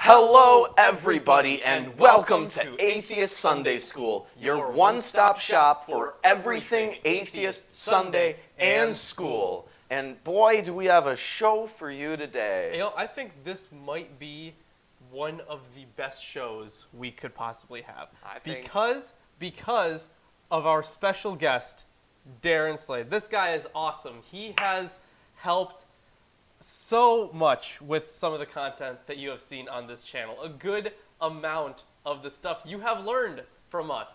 Hello, everybody, and welcome to Atheist Sunday School, your one-stop shop for everything Atheist Sunday and school. And boy, do we have a show for you today. You know, I think this might be one of the best shows we could possibly have. Because of our special guest, Darren Slade. This guy is awesome. He has helped so much with some of the content that you have seen on this channel. A good amount of the stuff you have learned from us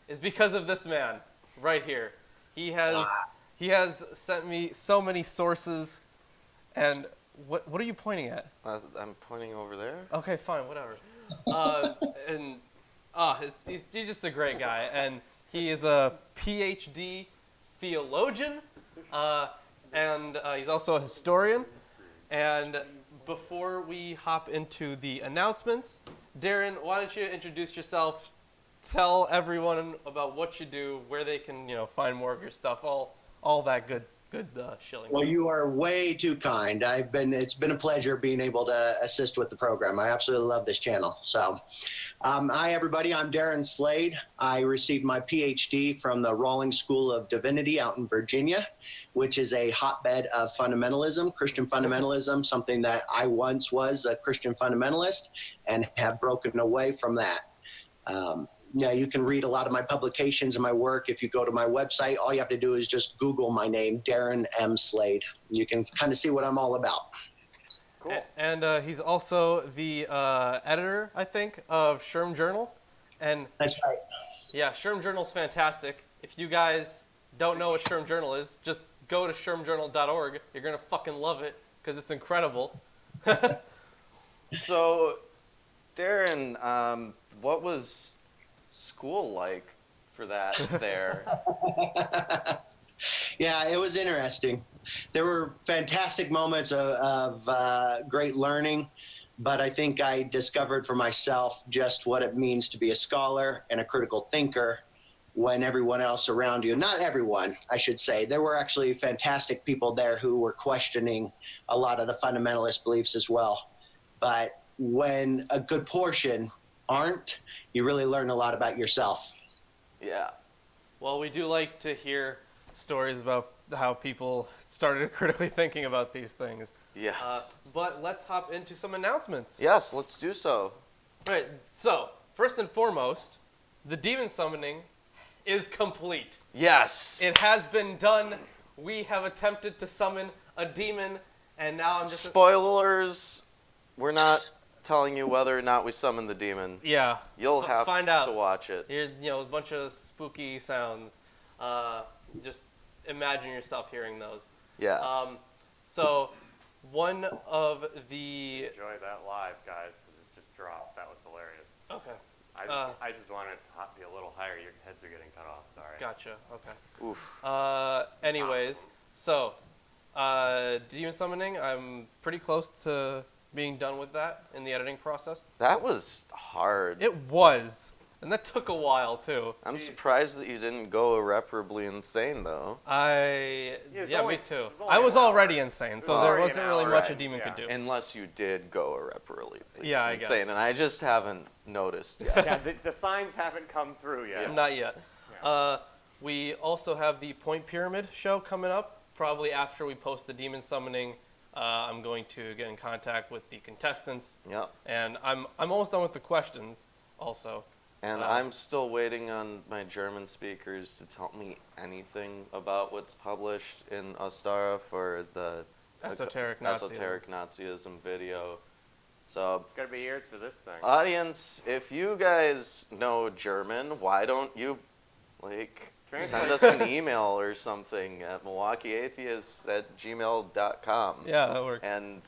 is because of this man right here. He has sent me so many sources. And what are you pointing at? I'm pointing over there. Okay, fine, whatever. He's just a great guy, and he is a PhD theologian, and he's also a historian. And before we hop into the announcements, Darren, why don't you introduce yourself, tell everyone about what you do, where they can, find more of your stuff, all that good shilling. Well, you are way too kind. It's been a pleasure being able to assist with the program. I absolutely love this channel. So, hi everybody, I'm Darren Slade. I received my PhD from the Rawlings School of Divinity out in Virginia, which is a hotbed of fundamentalism, Christian fundamentalism, something that I once was a Christian fundamentalist and have broken away from that. Now, you can read a lot of my publications and my work. If you go to my website, all you have to do is just Google my name, Darren M. Slade. You can kind of see what I'm all about. Cool. And he's also the editor, I think, of Sherm Journal. And that's right. Yeah, Sherm Journal's fantastic. If you guys don't know what Sherm Journal is, just go to shermjournal.org. You're going to fucking love it because it's incredible. So, Darren, what was school like for that there? Yeah, it was interesting. There were fantastic moments of great learning, but I think I discovered for myself just what it means to be a scholar and a critical thinker when everyone else around you, not everyone, I should say, there were actually fantastic people there who were questioning a lot of the fundamentalist beliefs as well. But when a good portion aren't, you really learn a lot about yourself. Yeah. Well, we do like to hear stories about how people started critically thinking about these things. Yes. But let's hop into some announcements. Yes, let's do so. All right. So, first and foremost, the demon summoning is complete. Yes. It has been done. We have attempted to summon a demon, and now I'm just... Spoilers, we're not telling you whether or not we summon the demon. Yeah. You'll have find out. to watch it. A bunch of spooky sounds. Just imagine yourself hearing those. Yeah. So, one of the... Enjoy that live, guys, because it just dropped. That was hilarious. Okay. I just wanted it to be a little higher. Your heads are getting cut off. Sorry. Gotcha. Okay. Oof. Anyways, so, demon summoning, I'm pretty close to being done with that in the editing process. That was hard. It was. And that took a while, too. I'm surprised that you didn't go irreparably insane, though. Me too. only I was an hour. already insane, so there already wasn't an really hour, much a right, demon yeah. could do. Unless you did go irreparably Yeah, I insane, guess. and I just haven't noticed yet. Yeah, the signs haven't come through yet. Not yet. Yeah. We also have the Point Pyramid show coming up. Probably after we post the demon summoning, I'm going to get in contact with the contestants. Yep. And I'm almost done with the questions also. And I'm still waiting on my German speakers to tell me anything about what's published in Ostara for the Esoteric Nazism video. So, It's going to be years for this thing. audience, if you guys know German, why don't you, send Translate. us an email or something at milwaukeeatheists@gmail.com. Yeah, that works. And,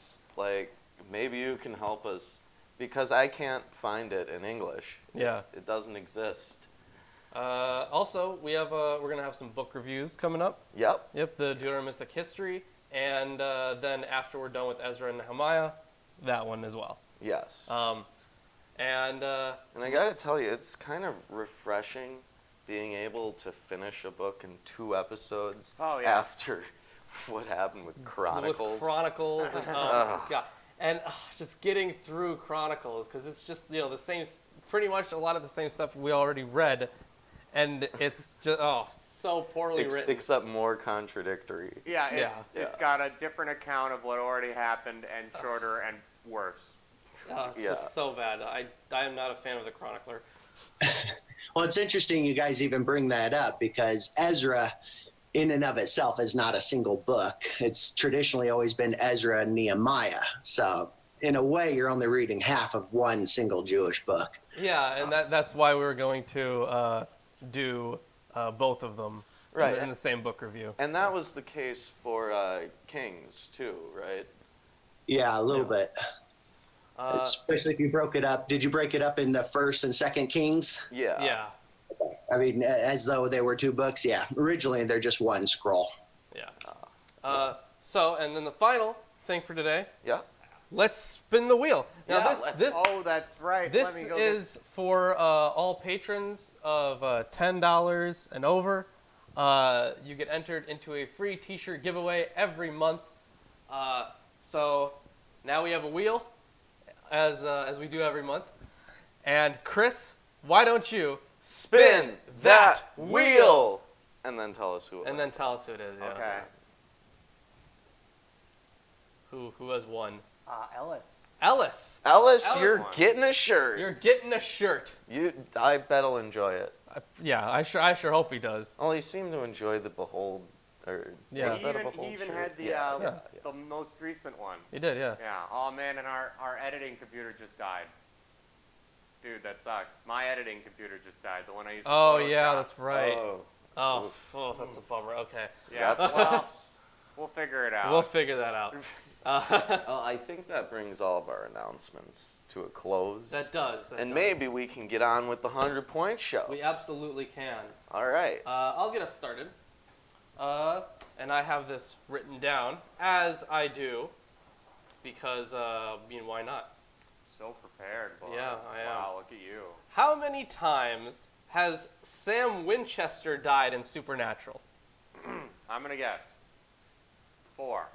maybe you can help us, because I can't find it in English. Yeah. It doesn't exist. Also, we're going to have some book reviews coming up. Yep. Yep, the Deuteromystic History. And then after we're done with Ezra and Nehemiah, that one as well. Yes. And I gotta tell you, it's kind of refreshing being able to finish a book in 2 episodes Oh, yeah. after what happened with Chronicles. With Chronicles. And, Ugh. God. And just getting through Chronicles, because it's just, the same, pretty much a lot of the same stuff we already read, and it's just, so poorly written. Except more contradictory. Yeah, it's got a different account of what already happened and shorter and worse. It's just so bad. I am not a fan of the Chronicler. Well, it's interesting you guys even bring that up, because Ezra in and of itself is not a single book. It's traditionally always been Ezra and Nehemiah. So in a way, you're only reading half of one single Jewish book. Yeah, and that's why we were going to do both of them in the same book review. And that was the case for Kings too, right? Yeah, a little bit. Especially if you broke it up. Did you break it up in the first and second Kings? Yeah. I mean, as though they were two books. Yeah. Originally, they're just one scroll. Yeah. So, and then the final thing for today. Yeah. Let's spin the wheel. Now Oh, that's right. This is for all patrons of $10 and over. You get entered into a free T-shirt giveaway every month. So now we have a wheel, as we do every month. And Chris, why don't you Spin that wheel! And then tell us who it And is. then tell us who it is. Yeah. Okay. Who has won? Ellis. Ellis, You're won. getting a shirt. you're getting a shirt. I bet he'll enjoy it. I sure hope he does. Well, he seemed to enjoy the Behold. Yeah. Was that a Behold He even shirt? had the Yeah. the most recent one. He did, yeah. Yeah. Oh man, and our editing computer just died. Dude, that sucks. My editing computer just died. The one I used to Oh Photoshop. yeah, that's right. Oh. That's a bummer. Okay, Yeah. That Well, sucks. we'll figure it out. we'll figure that out. Well, I think that brings all of our announcements to a close. That does. And maybe we can get on with the 100-point show. We absolutely can. All right. I'll get us started. And I have this written down, as I do, because, why not? So prepared, boys. Yeah, I am. Wow, look at you. How many times has Sam Winchester died in Supernatural? I'm gonna guess. 4.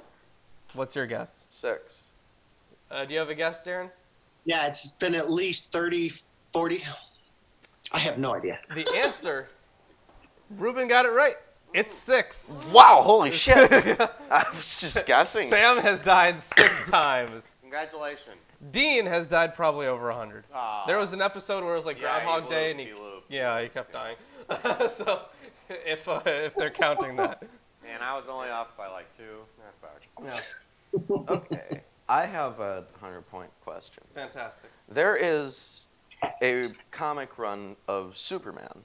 What's your guess? 6. Do you have a guess, Darren? Yeah, it's been at least 30, 40. I have no idea. The answer, Ruben got it right. It's 6. Wow, holy shit. I was just guessing. Sam has died 6 times. Congratulations. Dean has died probably over 100. Aw. There was an episode where it was like Yeah, Groundhog Day, and he looped. he kept dying. So if they're counting that, Man, I was only off by like 2. That sucks. yeah, Okay. I have a 100-point question. fantastic. There is a comic run of Superman,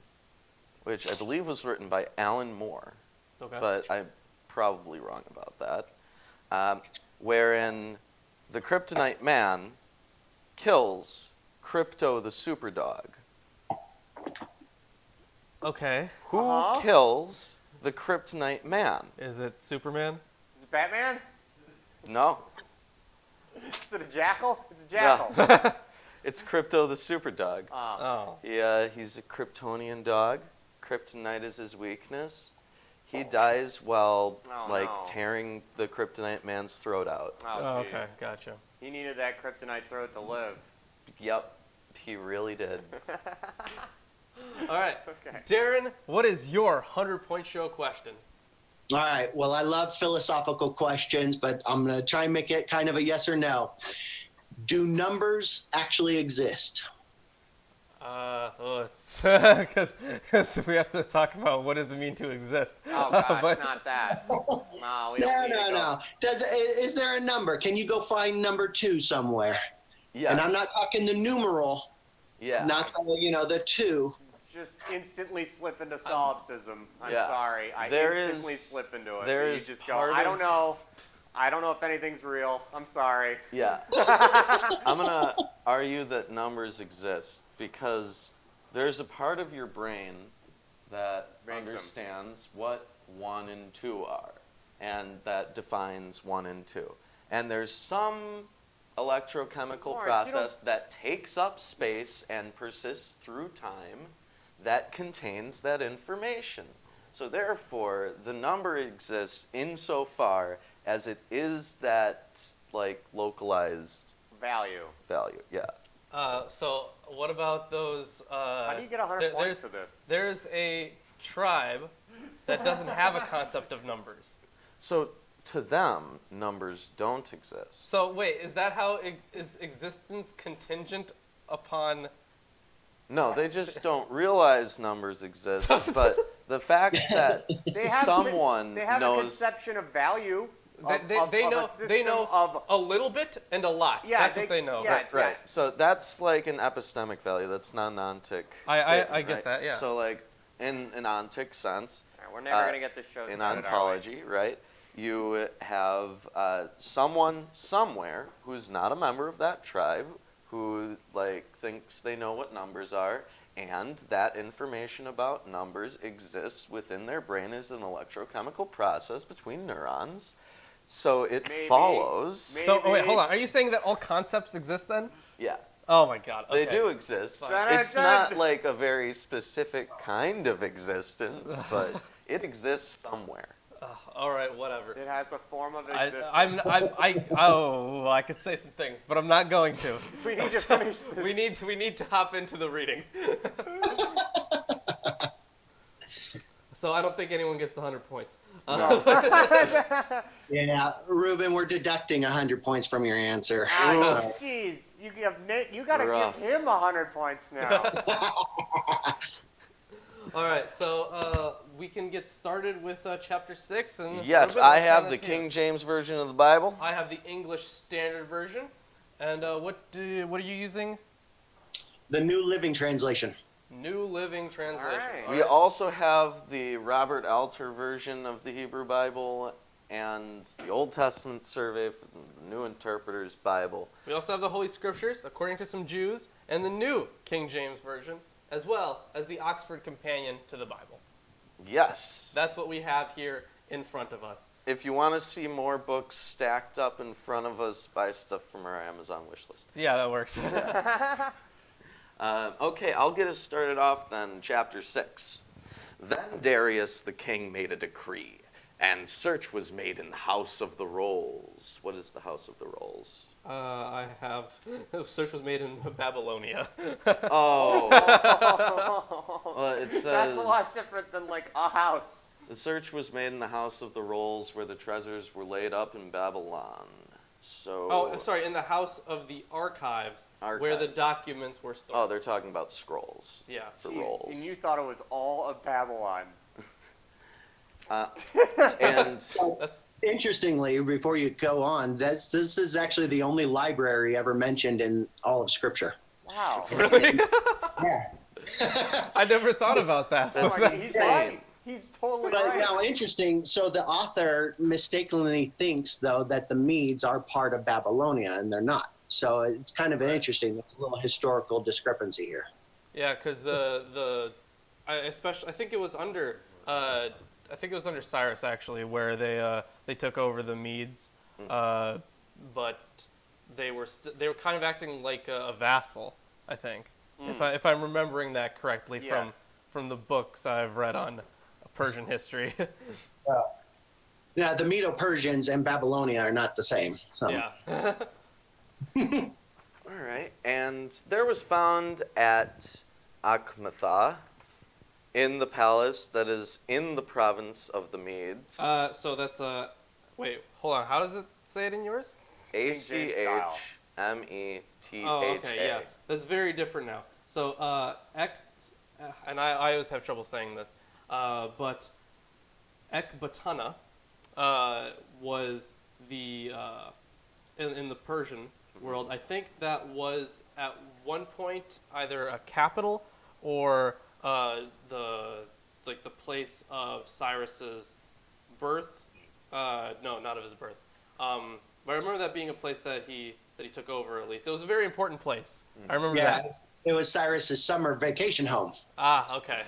which I believe was written by Alan Moore, Okay. but I'm probably wrong about that, wherein the Kryptonite Man kills Krypto the Superdog. Okay. Who kills the Kryptonite Man? Is it Superman? Is it Batman? No. Is it a jackal? It's a jackal. No. It's Krypto the Superdog. Oh. He's a Kryptonian dog. Kryptonite is his weakness. He dies while tearing the Kryptonite Man's throat out. Oh, jeez. okay. Gotcha. He needed that kryptonite throat to live. Yep, he really did. All right. Okay. Darren, what is your 100-point show question? All right. Well, I love philosophical questions, but I'm going to try and make it kind of a yes or no. Do numbers actually exist? Because we have to talk about what does it mean to exist. Oh gosh, But- not that. No, we don't need to go. No. Is there a number? Can you go find number 2 somewhere? Yes. And I'm not talking the numeral, Yeah. not the 2. Just instantly slip into solipsism. I'm Yeah. sorry. I There instantly is- slip into it. there You is just go, part I of- don't know. I don't know if anything's real. I'm sorry. Yeah. I'm going to argue that numbers exist because there's a part of your brain that Ranks 'em. understands what 1 and 2 are, and that defines 1 and 2. And there's some electrochemical Lawrence, process that takes up space and persists through time that contains that information. So therefore, the number exists insofar as it is that like localized Value. value. Yeah. So what about those? How do you get 100 points for this? There's a tribe that doesn't have a concept of numbers. So to them, numbers don't exist. So wait, is that how is existence contingent upon? No, they just don't realize numbers exist. But the fact that someone they have a knows. conception of value. They know a little bit and a lot. Yeah, That's what they know. yeah. Right. So that's like an epistemic value. That's not an ontic. I get right? that. Yeah. So like in an ontic sense, We're never gonna get this show in started, are we? ontology, right? You have someone somewhere who's not a member of that tribe who like thinks they know what numbers are, and that information about numbers exists within their brain as an electrochemical process between neurons. So it Maybe. follows. So wait, hold on. Are you saying that all concepts exist then? Yeah. Oh my God. They okay. do exist. Fine. It's not like a very specific kind of existence, but it exists somewhere. All right, whatever. It has a form of existence. I could say some things, but I'm not going to. We need to finish this. We need to hop into the reading. So I don't think anyone gets the 100 points. Yeah, Ruben, we're deducting 100 points from your answer. Jeez, you gotta Rough. give him 100 points now. All right, so we can get started with chapter 6. And Yes, Ruben, I what have kind the of King James Version of the Bible. I have the English Standard Version. And what are you using? The New Living Translation. New Living Translation. All right. We also have the Robert Alter version of the Hebrew Bible and the Old Testament survey for the New Interpreter's Bible. We also have the Holy Scriptures, according to some Jews, and the New King James Version, as well as the Oxford Companion to the Bible. Yes. That's what we have here in front of us. If you want to see more books stacked up in front of us, buy stuff from our Amazon wish list. Yeah, that works. Okay, I'll get us started off then. Chapter 6. Then Darius the king made a decree, and search was made in the house of the rolls. What is the house of the rolls? I have. Search was made in Babylonia. Oh. Well, it says, That's a lot different than like a house. the search was made in the house of the rolls where the treasures were laid up in Babylon. So. Oh, sorry, in the house of the archives, where the Archives. documents were stored. Oh, they're talking about scrolls. Yeah. For Jeez, rolls. and you thought it was all of Babylon. And That's Interestingly, before you go on, this is actually the only library ever mentioned in all of Scripture. Wow. really. Yeah. I never thought about that. That's He's insane. right. He's totally But right. now, interesting. So the author mistakenly thinks, though, that the Medes are part of Babylonia, and they're not. So it's kind of an interesting, there's a little historical discrepancy here. Yeah, because I think it was under Cyrus actually, where they took over the Medes, but they were kind of acting like a vassal, I think, if I'm remembering that correctly Yes. from the books I've read on Persian history. Now, the Medo-Persians and Babylonia are not the same. So. Yeah. All right. And there was found at Akhmatha, in the palace that is in the province of the Medes. So that's wait, hold on. How does it say it in yours? Achmetha. Oh, okay, yeah. That's very different now. So, and I always have trouble saying this, but Ecbatana was the, in the Persian world, I think that was at one point either a capital or the place of Cyrus's birth. No, not of his birth. But I remember that being a place that he took over at least. It was a very important place. I remember Yeah, that. it was Cyrus's summer vacation home. Ah, okay.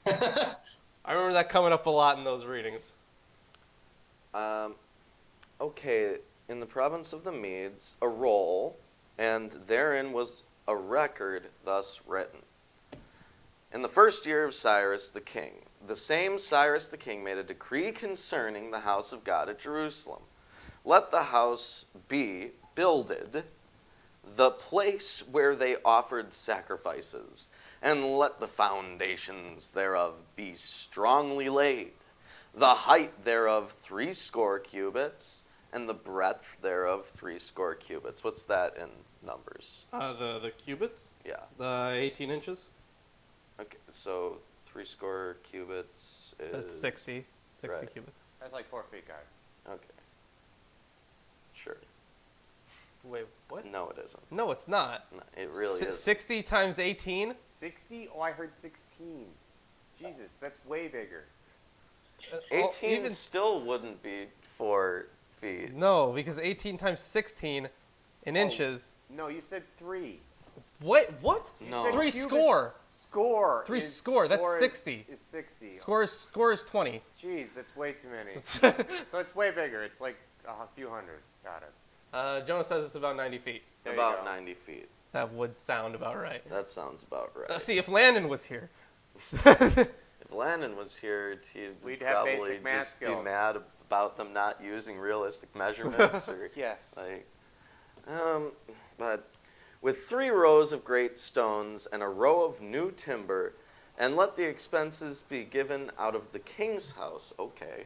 I remember that coming up a lot in those readings. Okay, in the province of the Medes, a roll, and therein was a record thus written. In the first year of Cyrus the king, the same Cyrus the king made a decree concerning the house of God at Jerusalem. let the house be builded, the place where they offered sacrifices, and let the foundations thereof be strongly laid, the height thereof 60 cubits, and the breadth thereof 60 cubits. What's that in numbers? The cubits? Yeah. The 18 inches? Okay, so 60 cubits is... That's 60 right. cubits. That's like 4 feet, guys. Okay. Sure. Wait, what? No, it isn't. No, it's not. No, it really is. 60 times 18? 60? Oh, I heard 16. Jesus, that's way bigger. 18 even still wouldn't be 4 feet. No, because 18 times 16 in inches. No, you said 3. Wait, what? No. said 3 cubits. score. Score. Three is- score, that's score 60. Is 60. Score is 20. Jeez, that's way too many. So it's way bigger. It's like a few hundred. Got it. Jonah says it's about 90 feet. There you About go. 90 feet. That would sound about right. That sounds about right. See, if Landon was here. If Landon was here, he'd We'd have probably basic math just be skills. mad about them not using realistic measurements. Or, Yes. like, but with 3 rows of great stones and a row of new timber, and let the expenses be given out of the king's house. Okay.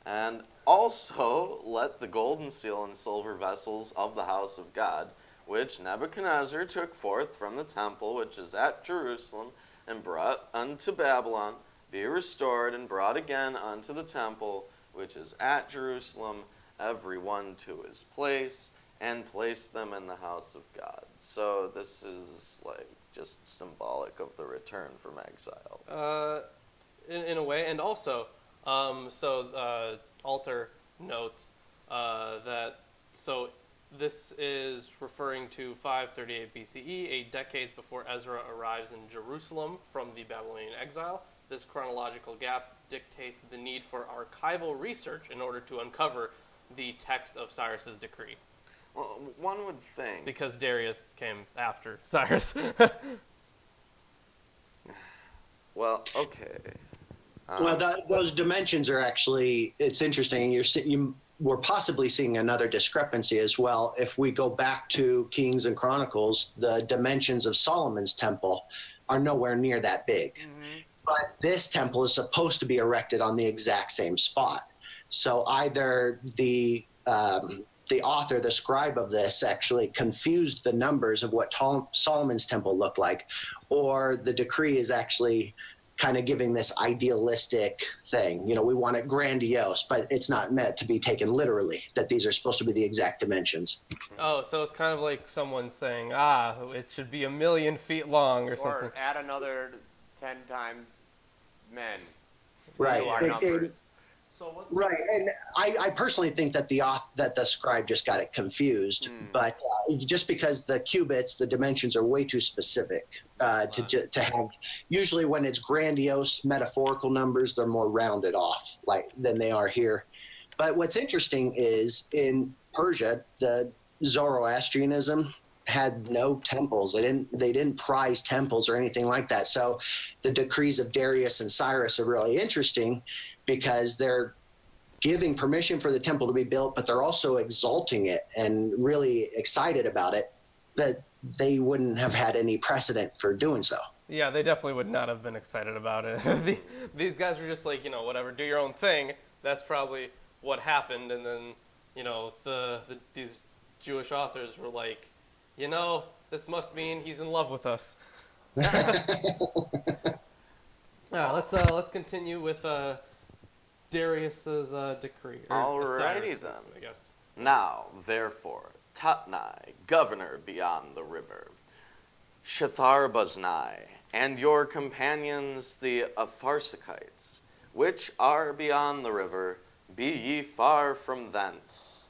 And also let the golden seal and silver vessels of the house of God, which Nebuchadnezzar took forth from the temple which is at Jerusalem, and brought unto Babylon, be restored and brought again unto the temple which is at Jerusalem, every one to his place, and place them in the house of God. So this is like just symbolic of the return from exile. In a way, and also, Alter notes that this is referring to 538 BCE, 8 decades before Ezra arrives in Jerusalem from the Babylonian exile. This chronological gap dictates the need for archival research in order to uncover the text of Cyrus's decree. Well, one would think. Because Darius came after Cyrus. Well, okay. Those dimensions are actually, it's interesting. We're possibly seeing another discrepancy as well. If we go back to Kings and Chronicles, the dimensions of Solomon's temple are nowhere near that big. Mm-hmm. But this temple is supposed to be erected on the exact same spot. So either the author, the scribe of this, actually confused the numbers of what Solomon's temple looked like, or the decree is actually kind of giving this idealistic thing. You know, we want it grandiose, but it's not meant to be taken literally, that these are supposed to be the exact dimensions. Oh, so it's kind of like someone saying, it should be 1,000,000 feet long or something. Or add another 10 times men Right. to our numbers. Right, and I personally think that the scribe just got it confused, but just because the cubits, the dimensions are way too specific to have. Usually, when it's grandiose metaphorical numbers, they're more rounded off than they are here. But what's interesting is in Persia, the Zoroastrianism had no temples. They didn't prize temples or anything like that. So the decrees of Darius and Cyrus are really interesting because they're giving permission for the temple to be built, but they're also exalting it and really excited about it, but they wouldn't have had any precedent for doing so. Yeah, they definitely would not have been excited about it. These guys were just like, whatever, do your own thing. That's probably what happened. And then, these Jewish authors were like, this must mean he's in love with us. Let's continue with Darius's decree. Alrighty then. I guess. Now, therefore, Tatnai, governor beyond the river, Shetharboznai, and your companions the Apharsachites, which are beyond the river, be ye far from thence.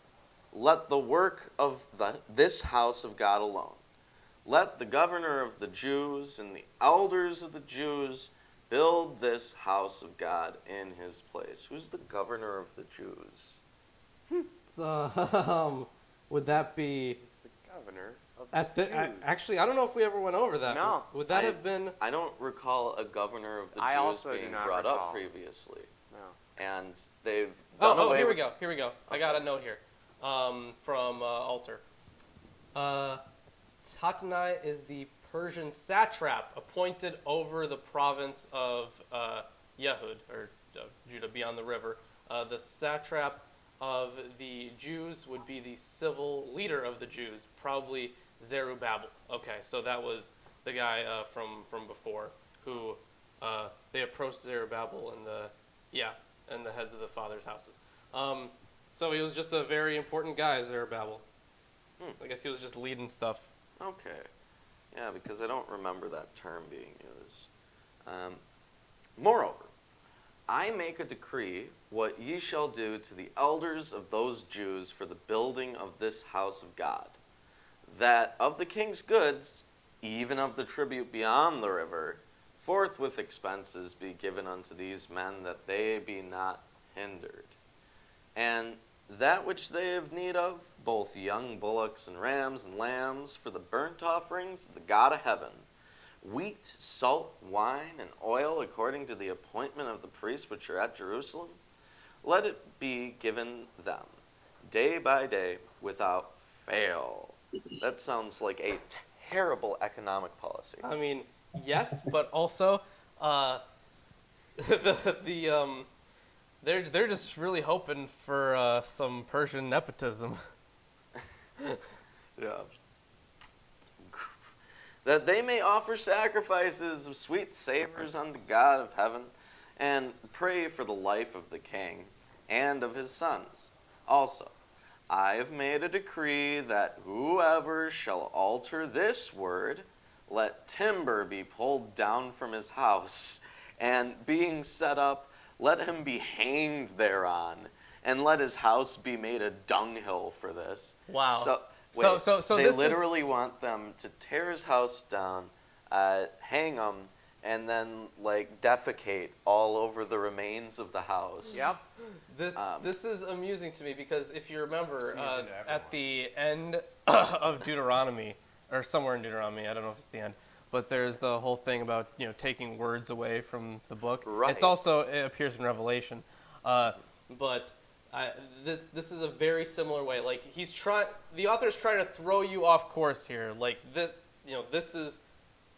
Let the work of this house of God alone. Let the governor of the Jews and the elders of the Jews build this house of God in his place. Who's the governor of the Jews? Would that be He's the governor of the Jews. Actually, I don't know if we ever went over that. No. Would that have been? I don't recall a governor of the I Jews also do being not brought recall. up previously. No. And they've done away Here with... we go. I got a note here. from Alter. Tatnai is the Persian satrap appointed over the province of Yehud, or Judah beyond the river. The satrap of the Jews would be the civil leader of the Jews, probably Zerubbabel. Okay, so that was the guy from before who they approached Zerubbabel and the heads of the fathers' houses. So he was just a very important guy, Zerubbabel. I guess he was just leading stuff. Okay. Yeah, because I don't remember that term being used. Moreover, I make a decree what ye shall do to the elders of those Jews for the building of this house of God, that of the king's goods, even of the tribute beyond the river, forthwith expenses be given unto these men, that they be not hindered. And that which they have need of, both young bullocks and rams and lambs, for the burnt offerings of the God of heaven, wheat, salt, wine, and oil, according to the appointment of the priests which are at Jerusalem, let it be given them, day by day, without fail. That sounds like a terrible economic policy. I mean, yes, but also, they're just really hoping for some Persian nepotism. Yeah. That they may offer sacrifices of sweet savors unto God of heaven, and pray for the life of the king and of his sons. Also, I have made a decree that whoever shall alter this word, let timber be pulled down from his house, and being set up, let him be hanged thereon, and let his house be made a dunghill for this. Wow. So they this literally want them to tear his house down, hang him, and then like defecate all over the remains of the house. Yep. This is amusing to me because if you remember at the end of Deuteronomy, or somewhere in Deuteronomy, I don't know if it's the end, but there's the whole thing about taking words away from the book. Right. It appears in Revelation, but this is a very similar way. Like the author's trying to throw you off course here. Like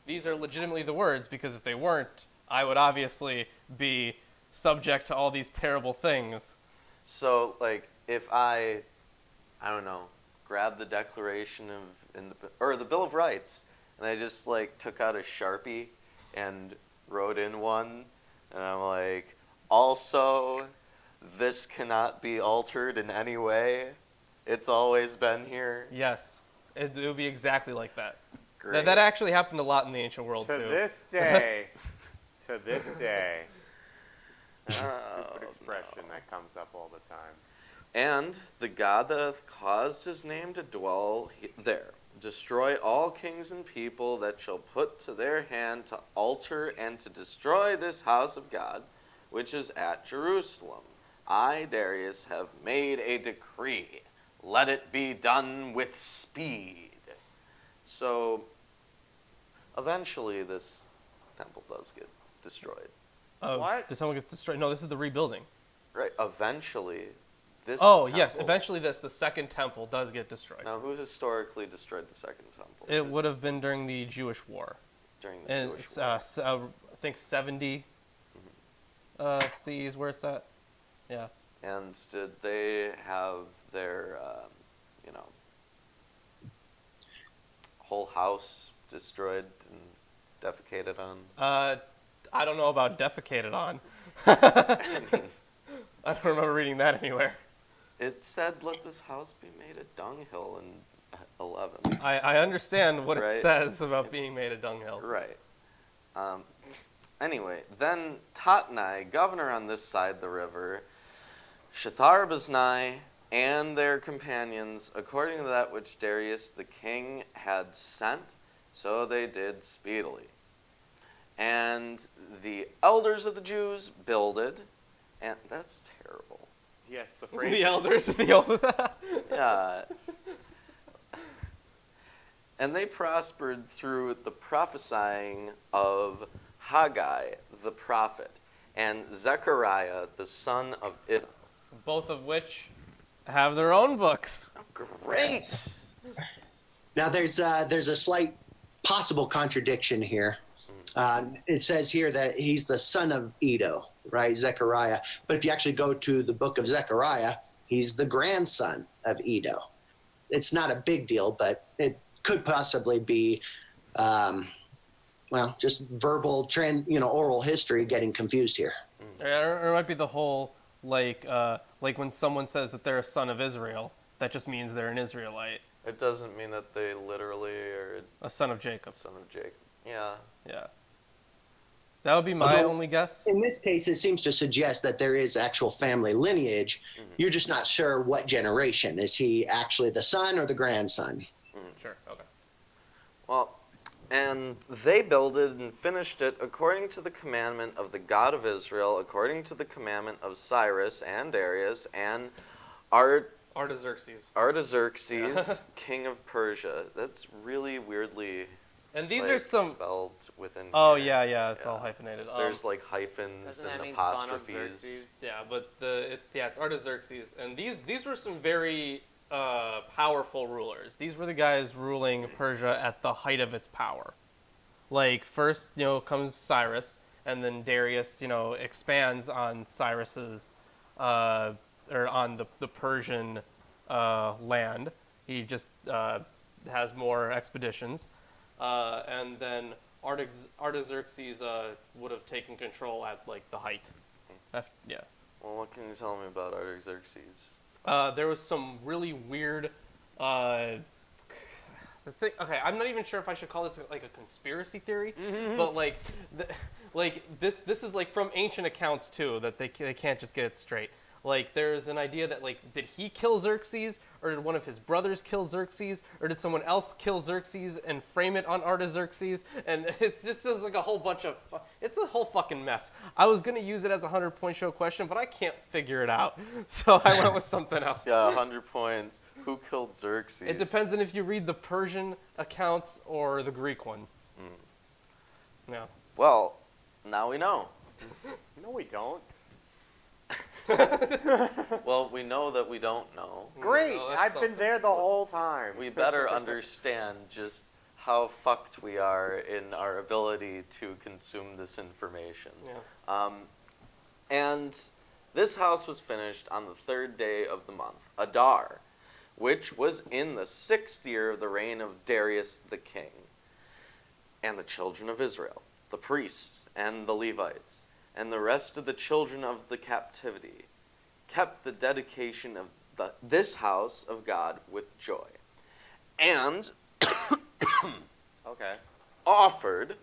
these are legitimately the words, because if they weren't, I would obviously be subject to all these terrible things. So like if I don't know, grab the Declaration or the Bill of Rights, and I just like took out a Sharpie and wrote in one, and I'm like, also, this cannot be altered in any way. It's always been here. Yes, it would be exactly like that. Great. That actually happened a lot in the ancient world To too. this day. That's a stupid expression that comes up all the time. And the God that hath caused his name to dwell there, destroy all kings and people that shall put to their hand to alter and to destroy this house of God, which is at Jerusalem. I, Darius, have made a decree. Let it be done with speed. So, eventually this temple does get destroyed. What? The temple gets destroyed. No, this is the rebuilding. Right, eventually this yes, temple- eventually the second temple does get destroyed. Now, who historically destroyed the second temple? It would have been during the Jewish War. During the And Jewish War. I think 70 CE is where it's at. Yeah. And did they have their, whole house destroyed and defecated on? I don't know about defecated on. I mean, I don't remember reading that anywhere. it said, let this house be made a dunghill in 11. I understand what Right. it says about being made a dunghill. Right. Anyway, then Tatnai, governor on this side the river, Shethar-boznai, and their companions, according to that which Darius the king had sent, so they did speedily. And the elders of the Jews builded, and that's terrible. Yes, the phrase. The elders of the old. And they prospered through the prophesying of Haggai the prophet and Zechariah the son of Iddo. Both of which have their own books. Great. Now, there's a slight possible contradiction here. It says here that he's the son of Edo, right, Zechariah. But if you actually go to the book of Zechariah, he's the grandson of Edo. It's not a big deal, but it could possibly be, just verbal, oral history getting confused here. Or it might be the whole, like when someone says that they're a son of Israel, that just means they're an Israelite. It doesn't mean that they literally are A son of Jacob. son of Jacob. Yeah. Yeah. That would be my only guess. In this case, it seems to suggest that there is actual family lineage. You're just not sure what generation. Is he actually the son or the grandson? Sure, okay. Well, and they builded and finished it according to the commandment of the God of Israel, according to the commandment of Cyrus and Darius and Artaxerxes. Artaxerxes, king of Persia. That's really weirdly And these are some... spelled within Oh, here. yeah, it's all hyphenated. There's like hyphens Doesn't that and mean son of apostrophes. Xerxes? Yeah, but it's Artaxerxes, and these were some very powerful rulers. These were the guys ruling Persia at the height of its power. Like first, comes Cyrus, and then Darius, expands on Cyrus's or on the Persian land. He just has more expeditions, and then Artaxerxes would have taken control at like the height. Yeah. Well, what can you tell me about Artaxerxes? There was some really weird. Okay, I'm not even sure if I should call this like a conspiracy theory, but this is like from ancient accounts too, that they can't just get it straight. Like there's an idea that like, did he kill Xerxes, or did one of his brothers kill Xerxes, or did someone else kill Xerxes and frame it on Artaxerxes? And it's just like a whole bunch of, it's a whole fucking mess. I was gonna use it as a 100-point show question, but I can't figure it out, so I went with something else. Yeah, 100 points. Who killed Xerxes? It depends on if you read the Persian accounts or the Greek one. Yeah. Well, now we know. No, we don't. Well, we know that we don't know. Great. Oh, that's I've been there the whole time. We better understand just how fucked we are in our ability to consume this information. Yeah. And this house was finished on the 3rd day of the month, Adar, which was in the 6th year of the reign of Darius the king. And the children of Israel, the priests and the Levites, and the rest of the children of the captivity, kept the dedication of this house of God with joy, and offered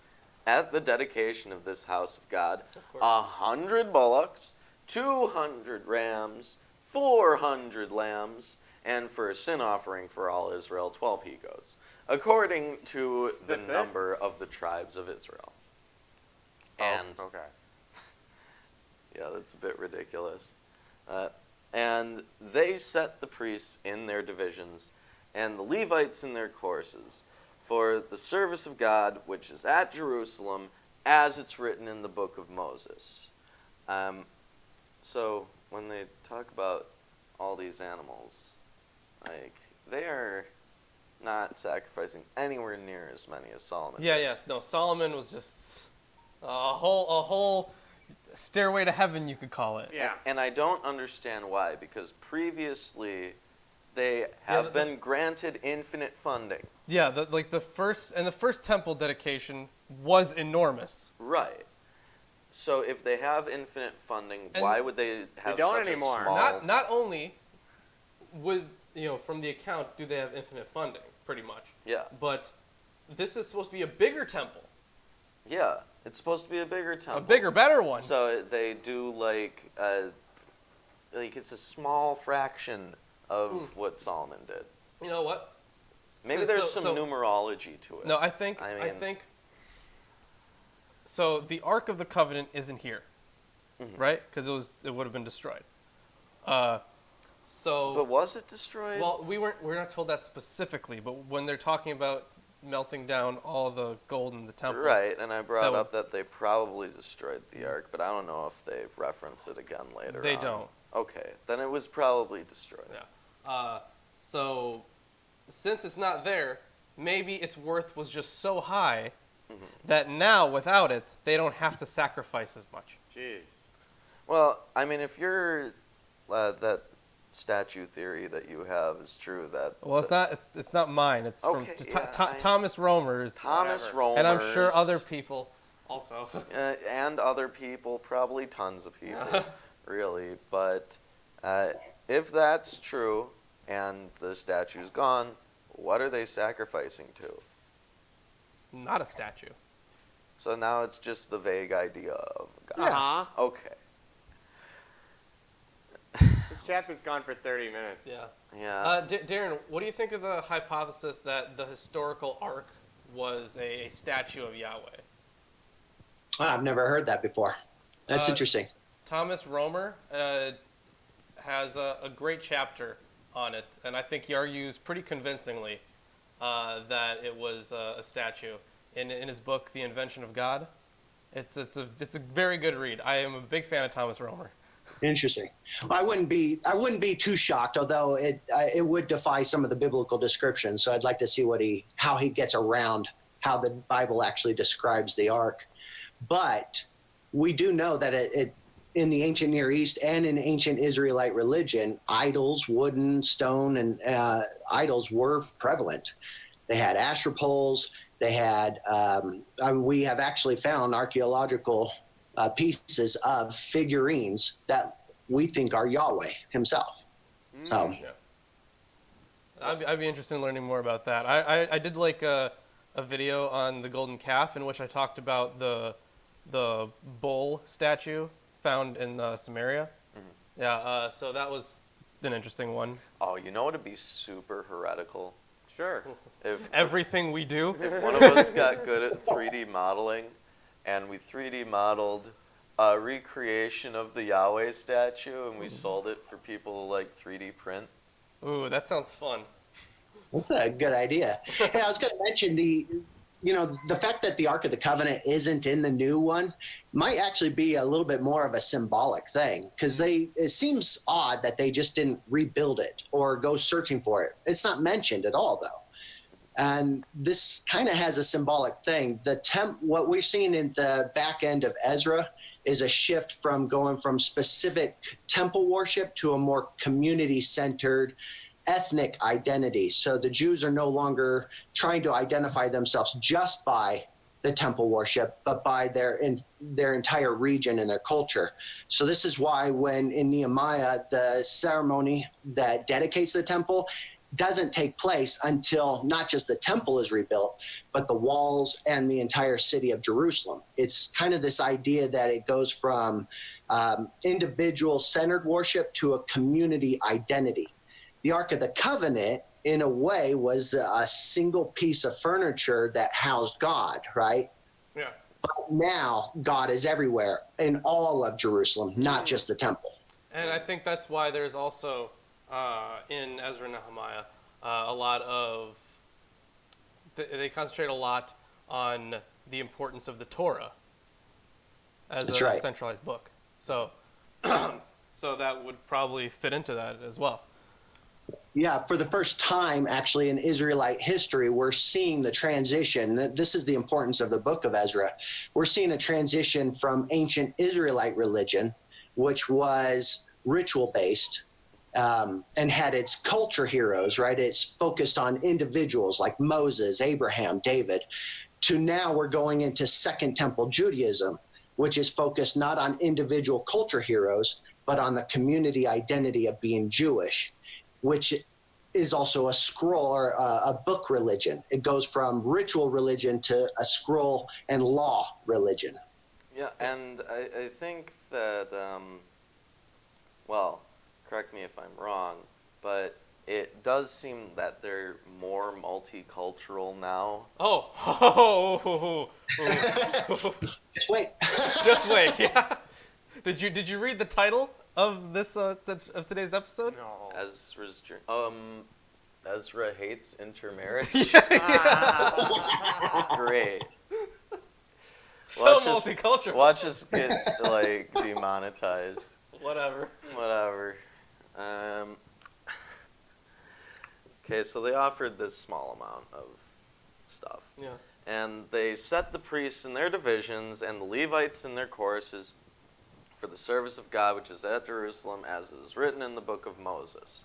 at the dedication of this house of God 100 bullocks, 200 rams, 400 lambs, and for a sin offering for all Israel, 12 he-goats, according to the number of the tribes of Israel. Yeah, that's a bit ridiculous. And they set the priests in their divisions, and the Levites in their courses, for the service of God, which is at Jerusalem, as it's written in the book of Moses. So when they talk about all these animals, like, they are not sacrificing anywhere near as many as Solomon did. Yes. No, Solomon was just a whole stairway to heaven, you could call it. Yeah. And I don't understand why, because previously they have been granted infinite funding. Yeah, the first temple dedication was enormous. Right. So if they have infinite funding, why would they have don't such anymore. a small... Not only would, from the account do they have infinite funding, pretty much. Yeah. But this is supposed to be a bigger temple. Yeah. It's supposed to be a bigger temple. A bigger, better one. So they do like it's a small fraction of what Solomon did. You know what? Maybe there's some numerology to it. No, I think so. The Ark of the Covenant isn't here, right? Because it would have been destroyed. But was it destroyed? Well, we're not told that specifically, but when they're talking about melting down all the gold in the temple. Right, and I brought up that they probably destroyed the Ark, but I don't know if they reference it again later on. They don't. Okay, then it was probably destroyed. Yeah. So since it's not there, maybe its worth was just so high that now, without it, they don't have to sacrifice as much. Jeez. Well, I mean, if you're that statue theory that you have is true, that Well, it's not mine. It's Okay, from yeah, Thomas Romer's, Thomas Whatever. Romer's, and I'm sure other people also. and other people, probably tons of people, really. But if that's true and the statue's gone, what are they sacrificing to? Not a statue. So now it's just the vague idea of God. Uh-huh. Okay. This chapter's gone for 30 minutes. Yeah. Yeah. Darren, what do you think of the hypothesis that the historical Ark was a statue of Yahweh? I've never heard that before. That's interesting. Thomas Romer has a great chapter on it, and I think he argues pretty convincingly that it was a statue in his book, The Invention of God. It's a very good read. I am a big fan of Thomas Romer. Interesting. I wouldn't be too shocked, although it would defy some of the biblical descriptions. So I'd like to see how he gets around how the Bible actually describes the ark. But we do know that it in the ancient Near East and in ancient Israelite religion, idols, wooden, stone, and idols were prevalent. They had Asher poles. They had. We have actually found archaeological pieces of figurines that we think are Yahweh himself. So, Yeah. I'd be interested in learning more about that. I did like a video on the golden calf in which I talked about the bull statue found in Samaria. Mm-hmm. Yeah, so that was an interesting one. Oh, you know what would be super heretical? Sure. If Everything we do. one of us got good at 3D modeling, and we 3D modeled a recreation of the Yahweh statue, and we sold it for people to like 3D print. Ooh, that sounds fun. that's a good idea. Hey, I was going to mention the fact that the Ark of the Covenant isn't in the new one might actually be a little bit more of a symbolic thing, because it seems odd that they just didn't rebuild it or go searching for it. It's not mentioned at all, though. And this kind of has a symbolic thing. What we're seeing in the back end of Ezra is a shift from going from specific temple worship to a more community-centered ethnic identity. So the Jews are no longer trying to identify themselves just by the temple worship, but by their entire region and their culture. So this is why when in Nehemiah, the ceremony that dedicates the temple doesn't take place until not just the temple is rebuilt, but the walls and the entire city of Jerusalem. It's kind of this idea that it goes from individual-centered worship to a community identity. The Ark of the Covenant, in a way, was a single piece of furniture that housed God, right? Yeah. But now God is everywhere in all of Jerusalem, not just the temple. And I think that's why there's also, in Ezra and Nehemiah, a lot of, they concentrate a lot on the importance of the Torah as That's a right. centralized book. So, so that would probably fit into that as well. Yeah, for the first time, actually, in Israelite history, we're seeing the transition. This is the importance of the book of Ezra. We're seeing a transition from ancient Israelite religion, which was ritual-based, and had its culture heroes, right? It's focused on individuals like Moses, Abraham, David, to now we're going into Second Temple Judaism, which is focused not on individual culture heroes, but on the community identity of being Jewish, which is also a scroll or a book religion. It goes from ritual religion to a scroll and law religion. Yeah, and I think that, well, correct me if I'm wrong, but it does seem that they're more multicultural now. Just wait. Just wait. Yeah. Did you read the title of this of today's episode? No. Ezra hates intermarriage. Yeah. Great. So multicultural. Watch us get demonetized. Whatever. Okay, so they offered this small amount of stuff. Yeah. And they set the priests in their divisions and the Levites in their courses for the service of God, which is at Jerusalem, as it is written in the book of Moses.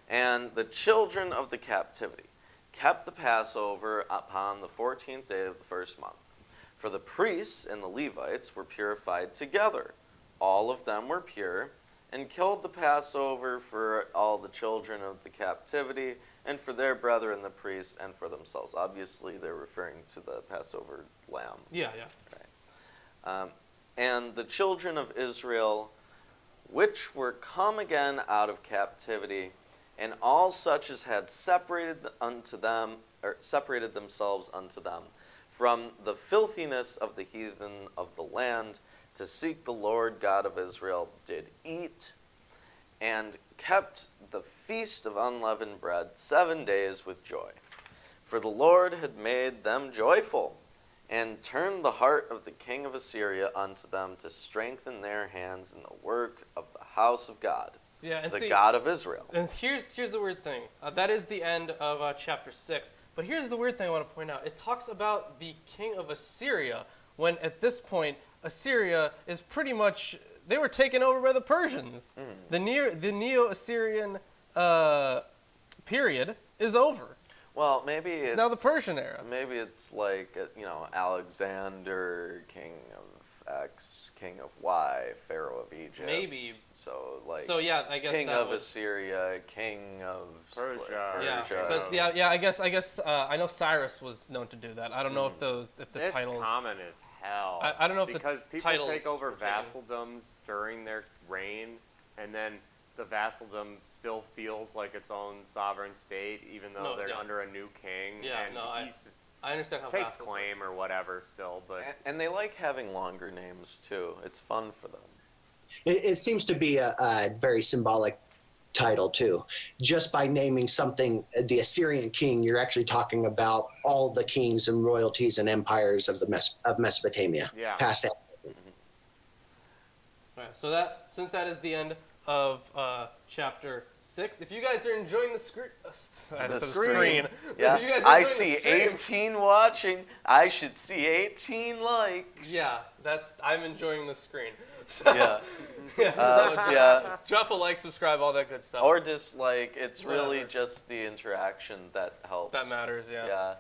And the children of the captivity kept the Passover upon the 14th day of the first month. For the priests and the Levites were purified together. All of them were pure, and killed the Passover for all the children of the captivity, and for their brethren the priests, and for themselves. Obviously, they're referring to the Passover lamb. Yeah. Right. And the children of Israel, which were come again out of captivity, and all such as had separated themselves unto them, from the filthiness of the heathen of the land, to seek the Lord God of Israel, did eat, and kept the feast of unleavened bread 7 days with joy. For the Lord had made them joyful, and turned the heart of the king of Assyria unto them, to strengthen their hands in the work of the house of God, the God of Israel. And here's the weird thing. That is the end of chapter 6. But here's the weird thing I want to point out. It talks about the king of Assyria, when at this point, Assyria is pretty much, they were taken over by the Persians. The Neo-Assyrian period is over. Well, maybe it's now the Persian era. Maybe it's like, Alexander, king of X, king of Y, Pharaoh of Egypt. Maybe. So yeah, I guess king of Assyria, king of Persia. Yeah, I guess I know Cyrus was known to do that. I don't know if the It's titles. common as hell. I don't know if because the people titles take over were taken. vassaldoms during their reign, and then the vassaldom still feels like its own sovereign state, even though they're under a new king. Yeah, and I understand how takes vassal claim or whatever still, but and they like having longer names too. It's fun for them. It seems to be a very symbolic title too. Just by naming something the Assyrian king, you're actually talking about all the kings and royalties and empires of of Mesopotamia, past and present. All right, so since that is the end of chapter 6, if you guys are enjoying the screen, The screen. Yeah, Yeah, you guys are I enjoying the see stream, 18 watching. I should see 18 likes. Yeah, I'm enjoying the screen. Yeah. So drop a like, subscribe, all that good stuff. Or dislike. It's really Whatever. just the interaction that helps. That matters, yeah.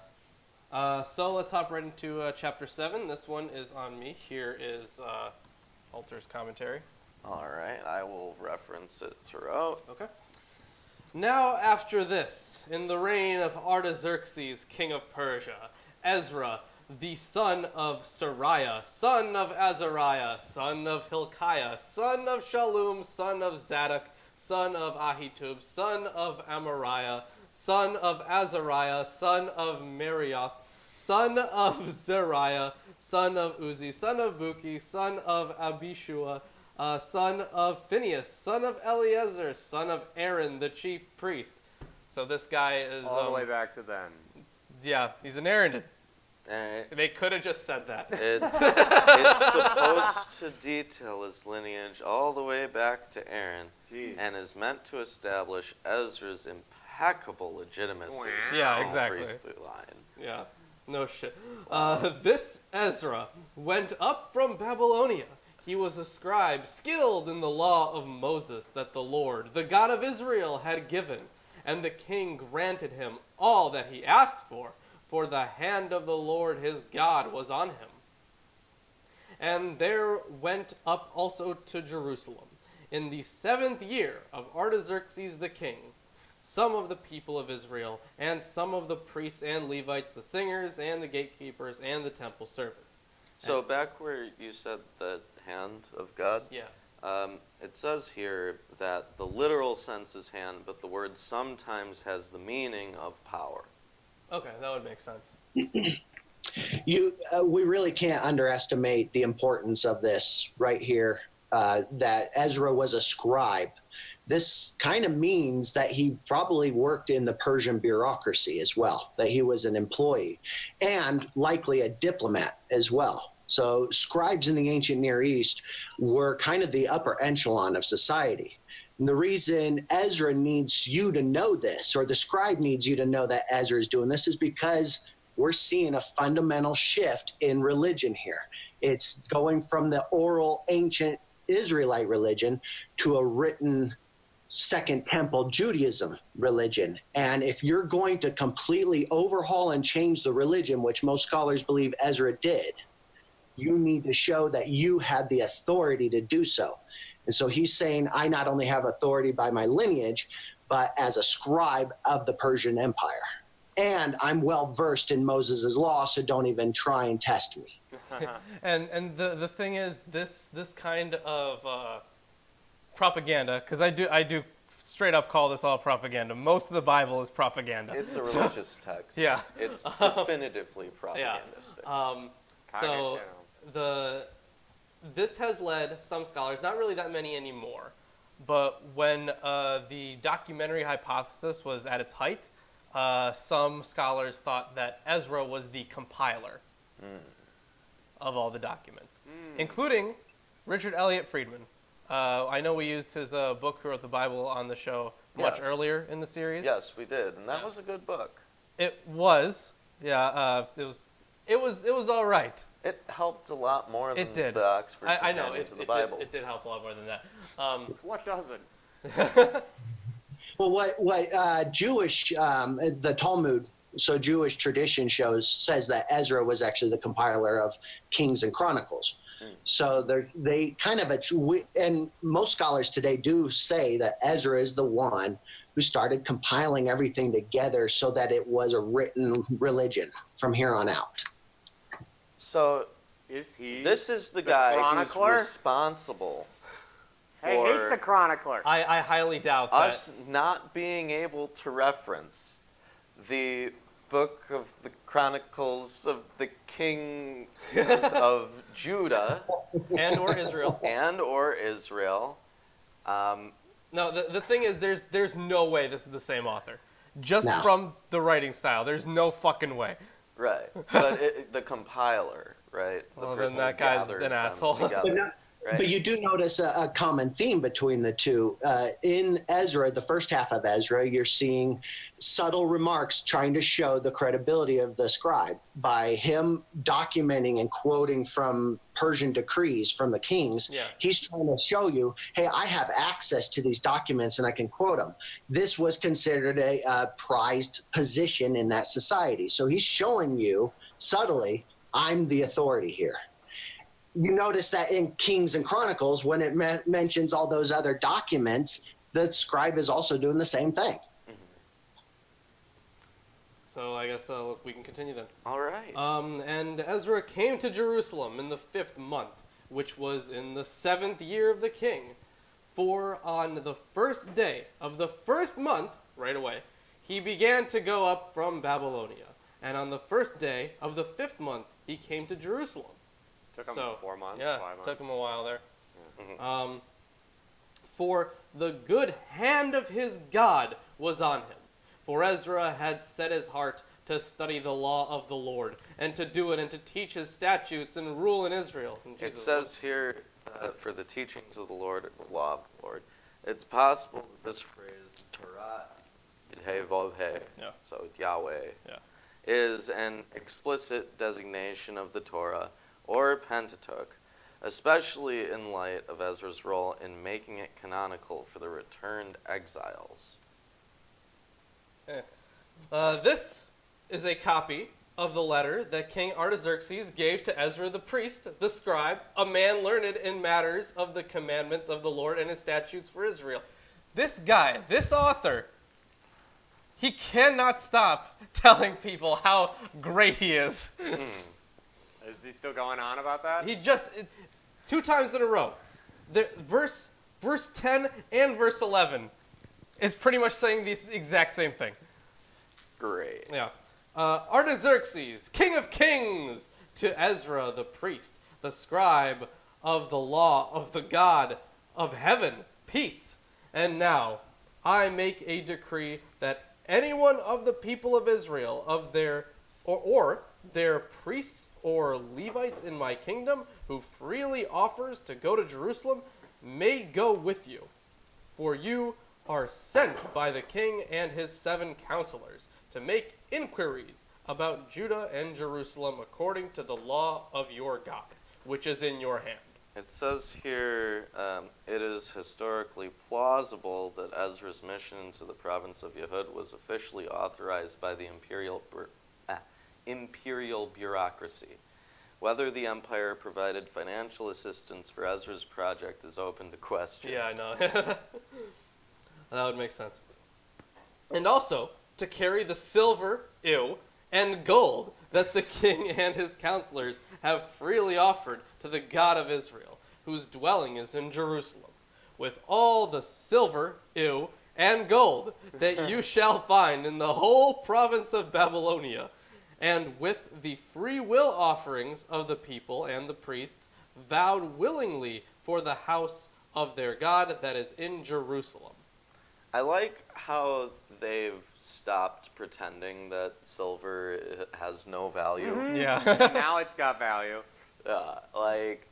So let's hop right into chapter 7. This one is on me. Here is Alter's commentary. All right, I will reference it throughout. Okay. Now after this, in the reign of Artaxerxes, king of Persia, Ezra, the son of Sariah, son of Azariah, son of Hilkiah, son of Shallum, son of Zadok, son of Ahitub, son of Amariah, son of Azariah, son of Merioth, son of Zeriah, son of Uzi, son of Buki, son of Abishua, son of Phinehas, son of Eleazar, son of Aaron, the chief priest. So this guy is all the way back to then. Yeah, he's an Aaronid. Alright. They could have just said that. It's supposed to detail his lineage all the way back to Aaron, and is meant to establish Ezra's impeccable legitimacy. Yeah, in the exactly. priestly line. Yeah, no shit. This Ezra went up from Babylonia. He was a scribe skilled in the law of Moses that the Lord, the God of Israel, had given, and the king granted him all that he asked for the hand of the Lord his God was on him. And there went up also to Jerusalem, in the 7th year of Artaxerxes the king, some of the people of Israel, and some of the priests and Levites, the singers, and the gatekeepers, and the temple servants. So back where you said the hand of God, it says here that the literal sense is hand, but the word sometimes has the meaning of power. Okay, that would make sense. We really can't underestimate the importance of this right here, that Ezra was a scribe. This kind of means that he probably worked in the Persian bureaucracy as well, that he was an employee, and likely a diplomat as well. So scribes in the ancient Near East were kind of the upper echelon of society. And the reason Ezra needs you to know this, or the scribe needs you to know that Ezra is doing this, is because we're seeing a fundamental shift in religion here. It's going from the oral ancient Israelite religion to a written Second Temple Judaism religion. And if you're going to completely overhaul and change the religion, which most scholars believe Ezra did, you need to show that you had the authority to do so. And so he's saying, I not only have authority by my lineage, but as a scribe of the Persian Empire. And I'm well versed in Moses' law, so don't even try and test me. And the thing is, this kind of propaganda, because I do straight up call this all propaganda. Most of the Bible is propaganda. It's a religious text. Yeah. It's definitively propagandistic. This has led some scholars, not really that many anymore, but when the documentary hypothesis was at its height, some scholars thought that Ezra was the compiler of all the documents, including Richard Elliott Friedman. I know we used his book, Who Wrote the Bible, on the show much earlier in the series. Yes, we did, and that was a good book. It was, it was all right. It helped a lot more than the Oxford Companion to the Bible. It did help a lot more than that. What doesn't? Well, what Jewish, the Talmud, so Jewish tradition says that Ezra was actually the compiler of Kings and Chronicles. So they kind of, and most scholars today do say that Ezra is the one who started compiling everything together so that it was a written religion from here on out. So is he? This is the guy chronicler? who's responsible for I hate the chronicler. I highly doubt us not being able to reference the book of the Chronicles of the Kings of Judah and or Israel. No, the thing is, there's no way this is the same author. Just from the writing style, there's no fucking way. Right, but the compiler, right? Well, then that guy's an asshole. Together, right? But you do notice a common theme between the two. In Ezra, the first half of Ezra, you're seeing subtle remarks trying to show the credibility of the scribe by him documenting and quoting from Persian decrees from the kings. Yeah. He's trying to show you, hey, I have access to these documents and I can quote them. This was considered a prized position in that society. So he's showing you subtly, I'm the authority here. You notice that in Kings and Chronicles, when it mentions all those other documents, the scribe is also doing the same thing. So I guess we can continue then. All right. And Ezra came to Jerusalem in the 5th month, which was in the 7th year of the king. For on the 1st day of the 1st month, right away, he began to go up from Babylonia. And on the 1st day of the 5th month, he came to Jerusalem. Took him 4 months, yeah, 5 months. Took him a while there. Mm-hmm. For the good hand of his God was on him. For Ezra had set his heart to study the law of the Lord, and to do it, and to teach his statutes, and rule in Israel. It says here, for the teachings of the Lord, the law of the Lord, it's possible that this phrase, Torah, so Yahweh, is an explicit designation of the Torah, or Pentateuch, especially in light of Ezra's role in making it canonical for the returned exiles. This is a copy of the letter that King Artaxerxes gave to Ezra the priest, the scribe, a man learned in matters of the commandments of the Lord and his statutes for Israel. This guy, this author, he cannot stop telling people how great he is. Is he still going on about that? He just, 2 times in a row. Verse 10 and verse 11 is pretty much saying the exact same thing. Great. Yeah. Artaxerxes, king of kings, to Ezra the priest, the scribe of the law of the God of heaven, peace. And now I make a decree that anyone of the people of Israel, of their or their priests or Levites in my kingdom, who freely offers to go to Jerusalem, may go with you. For you are sent by the king and his 7 counselors to make inquiries about Judah and Jerusalem according to the law of your God, which is in your hand. It says here, it is historically plausible that Ezra's mission to the province of Yehud was officially authorized by the imperial bureaucracy. Whether the empire provided financial assistance for Ezra's project is open to question. Yeah, I know. That would make sense. And also, to carry the silver, and gold that the king and his counselors have freely offered to the God of Israel, whose dwelling is in Jerusalem, with all the silver, and gold that you shall find in the whole province of Babylonia, and with the free will offerings of the people and the priests, vowed willingly for the house of their God that is in Jerusalem. I like how they've stopped pretending that silver has no value. Mm-hmm. Yeah. Now it's got value. Like,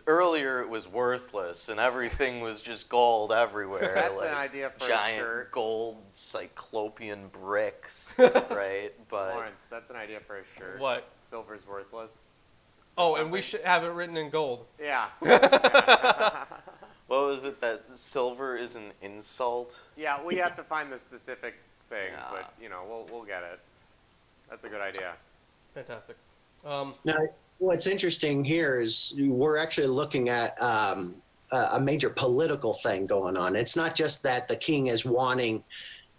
earlier it was worthless and everything was just gold everywhere. That's like an idea for a giant shirt. gold cyclopean bricks, right? But Lawrence, that's an idea for a shirt. What? Silver's worthless. Oh, and we should have it written in gold. Yeah. what was it that silver is an insult? Yeah, we have to find the specific thing, Yeah. but we'll get it. That's a good idea. Fantastic. Now, what's interesting here is we're actually looking at a major political thing going on. It's not just that the king is wanting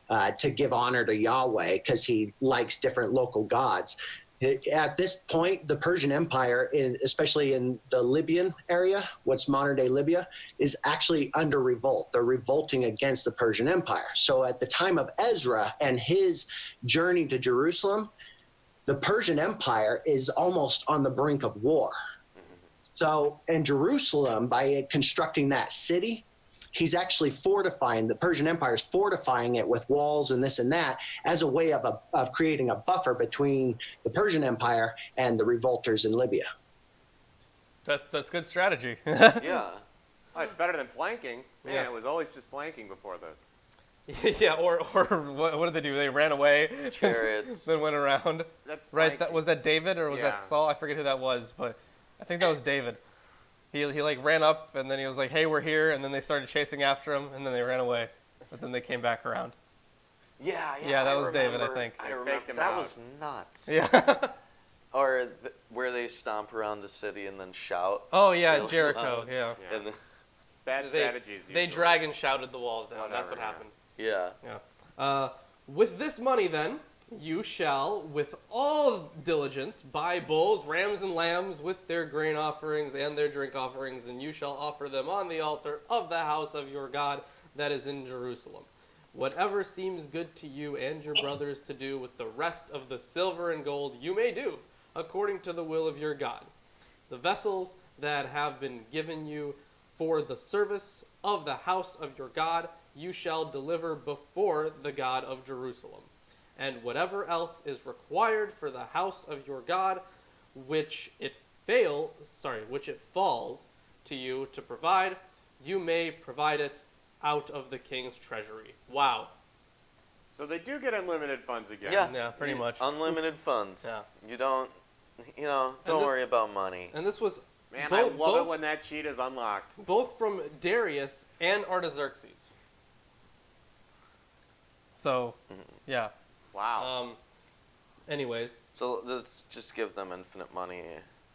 to give honor to Yahweh because he likes different local gods. At this point, the Persian Empire, especially in the Libyan area, what's modern-day Libya, is actually under revolt. They're revolting against the Persian Empire. So at the time of Ezra and his journey to Jerusalem, the Persian Empire is almost on the brink of war. So in Jerusalem, by constructing that city, he's actually fortifying, the Persian Empire is fortifying it with walls and this and that as a way of creating a buffer between the Persian Empire and the revolters in Libya. That's good strategy. Yeah. Oh, it's better than flanking. Man, Yeah. it was always just flanking before this. Yeah, or what did they do? They ran away, Chariots. then went around. That's Right? flanking. That was that David or was Yeah. that Saul? I forget who that was, but I think that was David. He like ran up and then he was like, "Hey, we're here," and then they started chasing after him and then they ran away, but then they came back around. Yeah, Yeah, that I was David, I remember- think. I They remember faked him that out. was nuts. Yeah. Or where they stomp around the city and then shout. Oh yeah, Real Jericho. loud. Yeah. Yeah. And then, Bad strategies. They usually. dragon shouted the walls down. That's Whatever, what yeah. happened. yeah. With this money, then, you shall, with all diligence, buy bulls, rams, and lambs with their grain offerings and their drink offerings, and you shall offer them on the altar of the house of your God that is in Jerusalem. Whatever seems good to you and your brothers to do with the rest of the silver and gold, you may do, according to the will of your God. The vessels that have been given you for the service of the house of your God, you shall deliver before the God of Jerusalem. And whatever else is required for the house of your God, which it falls to you to provide, you may provide it out of the king's treasury. Wow. So they do get unlimited funds again. Yeah, pretty much. Unlimited funds. Yeah. You don't, don't this- worry about money. And this was Man, I love both, it when that cheat is unlocked. both from Darius and Artaxerxes. So, yeah. Wow. Anyways, So let's just give them infinite money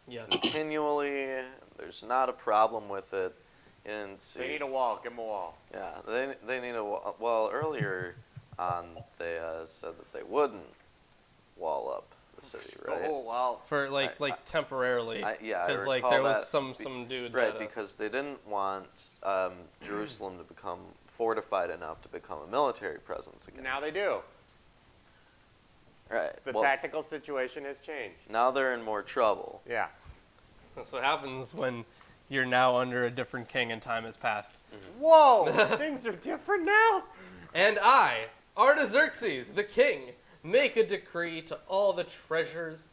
yes. continually. There's not a problem with it. And see, They need a wall. Give them a wall. yeah, they need a wall. Well, earlier on they said that they wouldn't wall up the city, right? Oh, wow. For like temporarily. Yeah, I Because like recall there was that some dude right, that, because they didn't want Jerusalem to become fortified enough to become a military presence again. Now they do. Right. The well, tactical situation has changed. now they're in more trouble. Yeah. that's what happens when you're now under a different king and time has passed. Whoa! Things are different now? And I, Artaxerxes, the king, make a decree to all the treasurers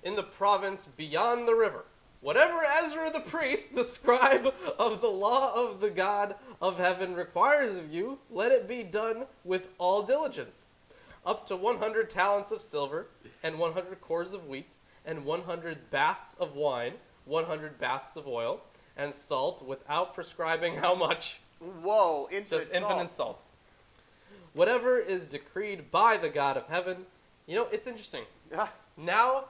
in the province beyond the river, whatever Ezra the priest, the scribe of the law of the God of heaven requires of you, let it be done with all diligence. Up to 100 talents of silver, and 100 cores of wheat, and 100 baths of wine, 100 baths of oil, and salt, without prescribing how much. Whoa, Just infinite salt. Whatever is decreed by the God of heaven. You know, it's interesting. Yeah. Now,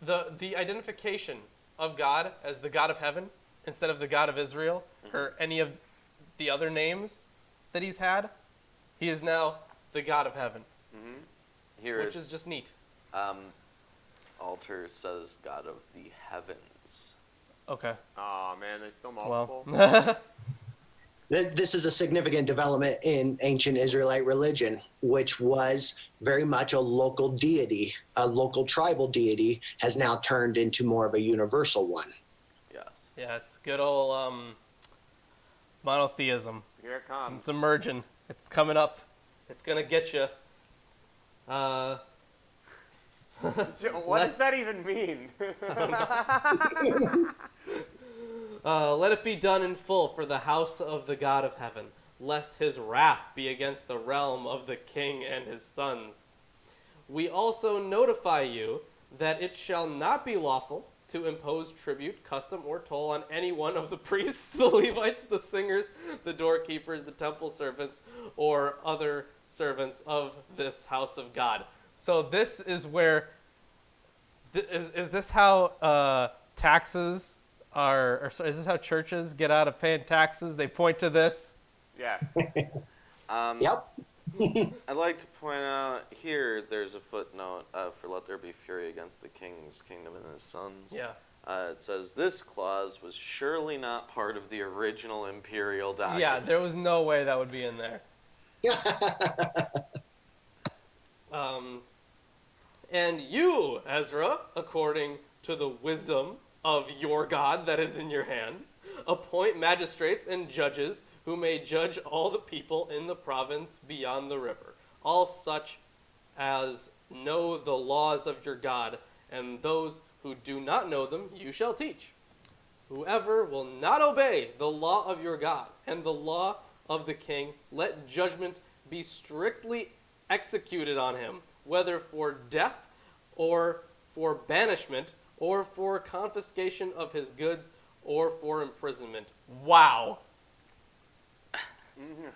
the identification of God as the God of heaven instead of the God of Israel or any of the other names that he's had, he is now the God of heaven, which is just neat. Altar says God of the heavens. Okay. Oh man, there's still multiple. Well, This is a significant development in ancient Israelite religion, which was very much a local deity, a local tribal deity, has now turned into more of a universal one. Yeah. yeah, it's good old monotheism. Here it comes. It's emerging. It's coming up. It's gonna get you. What does that even mean? Let it be done in full for the house of the God of heaven, lest his wrath be against the realm of the king and his sons. We also notify you that it shall not be lawful to impose tribute, custom, or toll on any one of the priests, the Levites, the singers, the doorkeepers, the temple servants, or other servants of this house of God. So this is where, is this how taxes are, or is this how churches get out of paying taxes? They point to this? Yes. Yep. I'd like to point out here, there's a footnote for let there be fury against the king's kingdom and his sons. Yeah. It says this clause was surely not part of the original imperial document. Yeah, there was no way that would be in there. And you, Ezra, according to the wisdom of your God that is in your hand, appoint magistrates and judges who may judge all the people in the province beyond the river, all such as know the laws of your God, and those who do not know them you shall teach. Whoever will not obey the law of your God and the law of the king, let judgment be strictly executed on him, whether for death or for banishment or for confiscation of his goods or for imprisonment. Wow.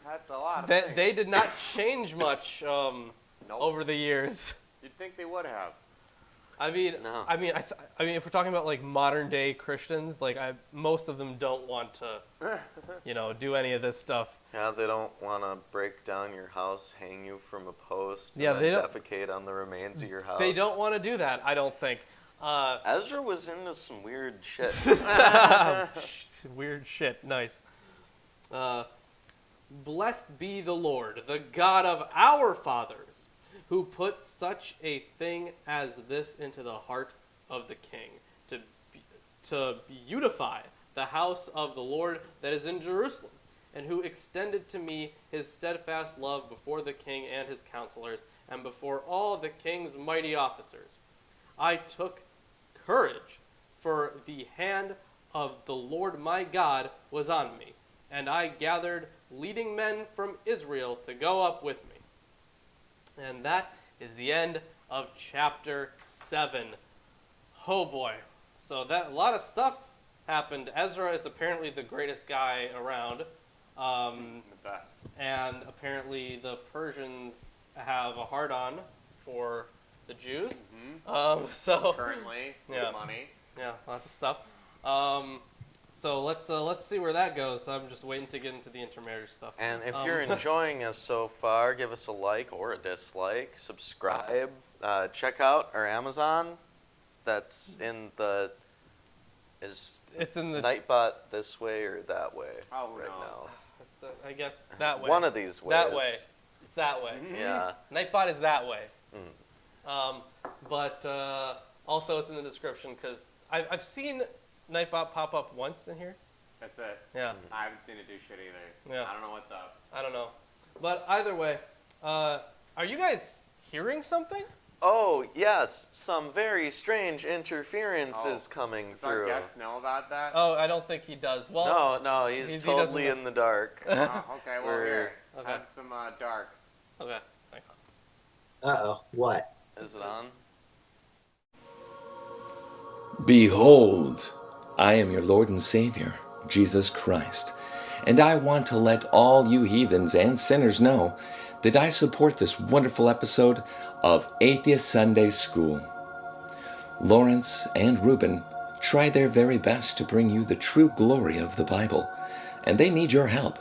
That's a lot of They, things. they did not change much over the years. You'd think they would have. I mean, No. I mean, if we're talking about like modern day Christians, like most of them don't want to, do any of this stuff. Yeah, they don't want to break down your house, hang you from a post, Yeah, and they then don't- defecate on the remains of your house. They don't want to do that, I don't think. Ezra was into some weird shit. Weird shit. Nice. Blessed be the Lord, the God of our fathers, who put such a thing as this into the heart of the king, to beautify the house of the Lord that is in Jerusalem, and who extended to me his steadfast love before the king and his counselors, and before all the king's mighty officers. I took courage, for the hand of the Lord my God was on me, and I gathered leading men from Israel to go up with me. And that is the end of chapter 7. Oh boy. So that a lot of stuff happened. Ezra is apparently the greatest guy around. The best. And apparently the Persians have a hard-on for the Jews. So Currently, Yeah. money. yeah, lots of stuff. So let's see where that goes. I'm just waiting to get into the intermarriage stuff. And if you're enjoying us so far, give us a like or a dislike, subscribe, check out our Amazon. That's in the, It's in the Nightbot this way or that way Oh, who right knows? now? I guess that way. One of these ways. That way. It's that way. Yeah. Nightbot is that way. But also it's in the description because I've seen Nightbot pop up once in here. That's it. Yeah. I haven't seen it do shit either. Yeah. I don't know what's up. I don't know. But either way, are you guys hearing something? Oh, yes, some very strange interference is coming Does through. our guest know about that? Oh, I don't think he does. Well, No, he's totally in the dark. Okay, well, here. Okay. Have some dark. Okay, thanks. Uh-oh. What? Is it on? Behold, I am your Lord and Savior, Jesus Christ, and I want to let all you heathens and sinners know that I support this wonderful episode of Atheist Sunday School. Lawrence and Reuben try their very best to bring you the true glory of the Bible, and they need your help.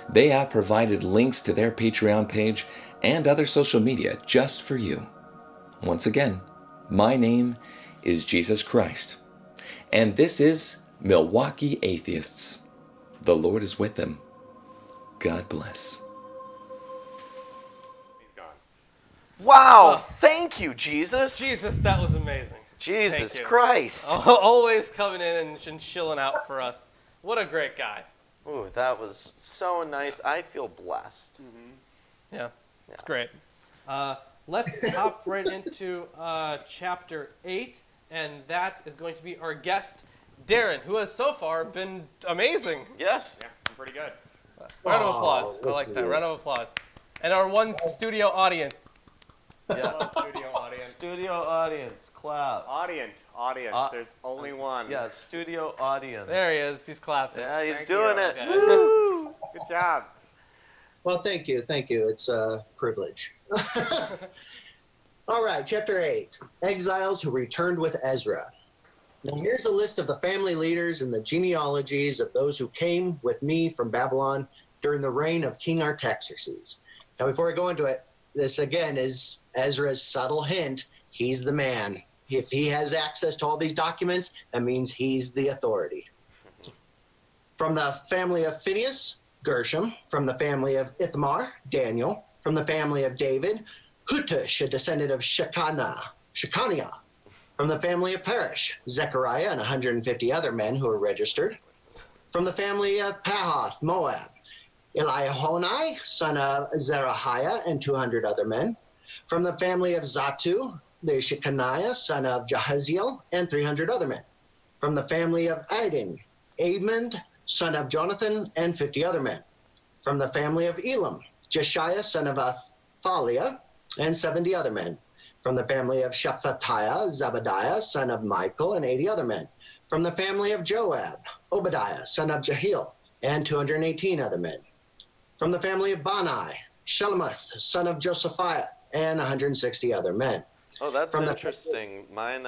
They have provided links to their Patreon page and other social media just for you. Once again, my name is Jesus Christ, and this is Milwaukee Atheists. The Lord is with them. God bless. He's gone. Wow, thank you, Jesus. Jesus, that was amazing. Jesus Thank you. Christ. Always coming in and chilling out for us. What a great guy. Ooh, that was so nice. I feel blessed. Yeah, it's great. Let's hop right into chapter 8, and that is going to be our guest, Darren, who has so far been amazing. Yes. Yeah, I'm pretty good. Round of applause. I like that. Round of applause. And our one studio audience. Hello, studio audience. Studio audience, clap. Audience. There's only one. Yeah, studio audience. There he is. He's clapping. Yeah, he's Thank doing you. it. Okay. Woo! Good job. Well, thank you. It's a privilege. All right, chapter 8, Exiles Who Returned with Ezra. Now here's a list of the family leaders and the genealogies of those who came with me from Babylon during the reign of King Artaxerxes. Now before I go into it, this again is Ezra's subtle hint. He's the man. If he has access to all these documents, that means he's the authority. From the family of Phinehas, Gershom. From the family of Ithamar, Daniel. From the family of David, Hutush, a descendant of Shechaniah. From the family of Perish, Zechariah and 150 other men who are registered. From the family of Pahath, Moab, Elihonai, son of Zerahiah, and 200 other men. From the family of Zatu, the Shechaniah, son of Jahaziel, and 300 other men. From the family of Adin, Amond, son of Jonathan, and 50 other men. From the family of Elam, Jeshiah, son of Athaliah, and 70 other men. From the family of Shephatiah, Zebadiah, son of Michael, and 80 other men. From the family of Joab, Obadiah, son of Jehiel, and 218 other men. From the family of Bani, Shelomoth, son of Josephiah, and 160 other men. Oh, that's From the- interesting. Mine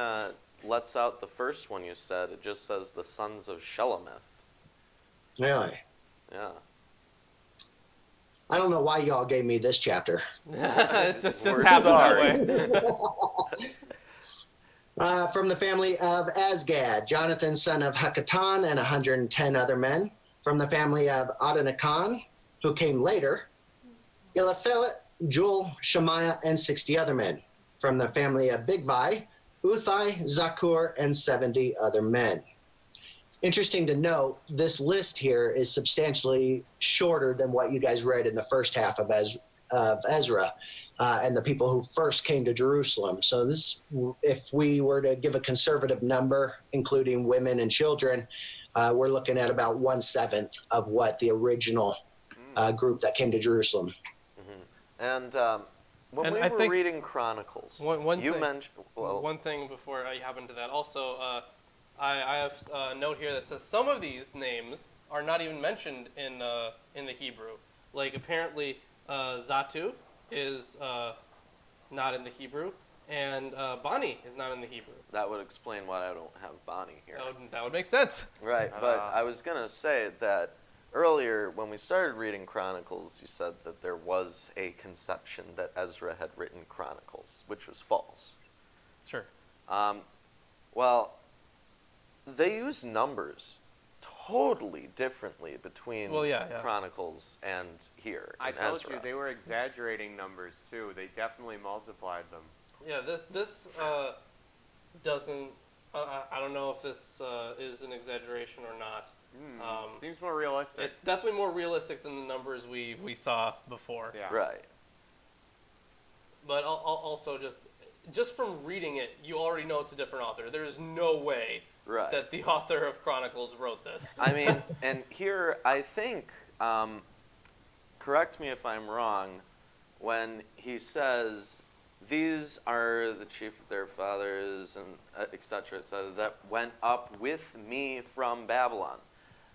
lets out the first one you said. It just says the sons of Shelomoth. Really? Yeah. I don't know why y'all gave me this chapter. It just We're happened sorry. that way. From the family of Azgad, Jonathan, son of Hakatan, and 110 other men. From the family of Adonakhan, who came later, Eliphelet, Joel, Shemaiah, and 60 other men. From the family of Bigvai, Uthai, Zakur, and 70 other men. Interesting to note, this list here is substantially shorter than what you guys read in the first half of Ezra and the people who first came to Jerusalem. So this, if we were to give a conservative number, including women and children, we're looking at about 1/7 of what the original group that came to Jerusalem. And when And we I were think reading Chronicles, one you thing- mentioned... Well, One thing before I hop into that. Also, I have a note here that says some of these names are not even mentioned in the Hebrew. Like apparently, Zatu is not in the Hebrew, and Bani is not in the Hebrew. that would explain why I don't have Bonnie here. That would make sense. Right, but I was going to say that earlier when we started reading Chronicles, you said that there was a conception that Ezra had written Chronicles, which was false. Sure. Well, they use numbers totally differently between Chronicles and here I in told Ezra. you they were exaggerating numbers too. They definitely multiplied them. Yeah, this doesn't. I don't know if this is an exaggeration or not. Seems more realistic. It's definitely more realistic than the numbers we saw before. Yeah. Right. But also just just from reading it, you already know it's a different author. There is no way Right. that the author of Chronicles wrote this. I mean, and here I think, correct me if I'm wrong, when he says, these are the chief of their fathers, and et cetera, that went up with me from Babylon.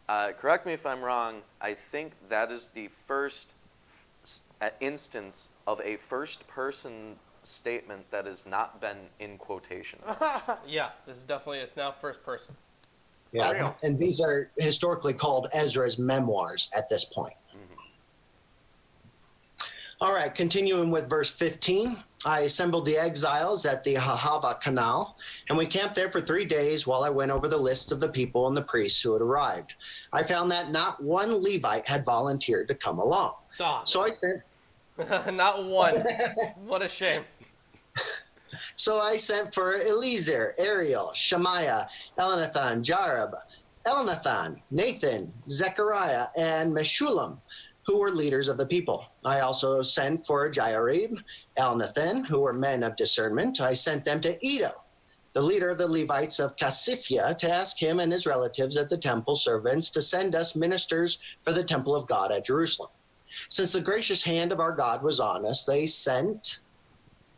Correct me if I'm wrong, I think that is the first instance of a first-person statement that has not been in quotation marks. Yeah, this is definitely, it's now first person. Yeah, and these are historically called Ezra's memoirs at this point. All right, continuing with verse 15. I assembled the exiles at the Ahava Canal, and we camped there for 3 days while I went over the lists of the people and the priests who had arrived. I found that not one Levite had volunteered to come along. Oh, So I sent not one. What a shame. So I sent for Eliezer, Ariel, Shemaiah, Elnathan, Jarib, Elnathan, Nathan, Zechariah, and Meshullam, who were leaders of the people. I also sent for Jairib, Elnathan, who were men of discernment. I sent them to Edo, the leader of the Levites of Casiphia, to ask him and his relatives at the temple servants to send us ministers for the temple of God at Jerusalem. Since the gracious hand of our God was on us, they sent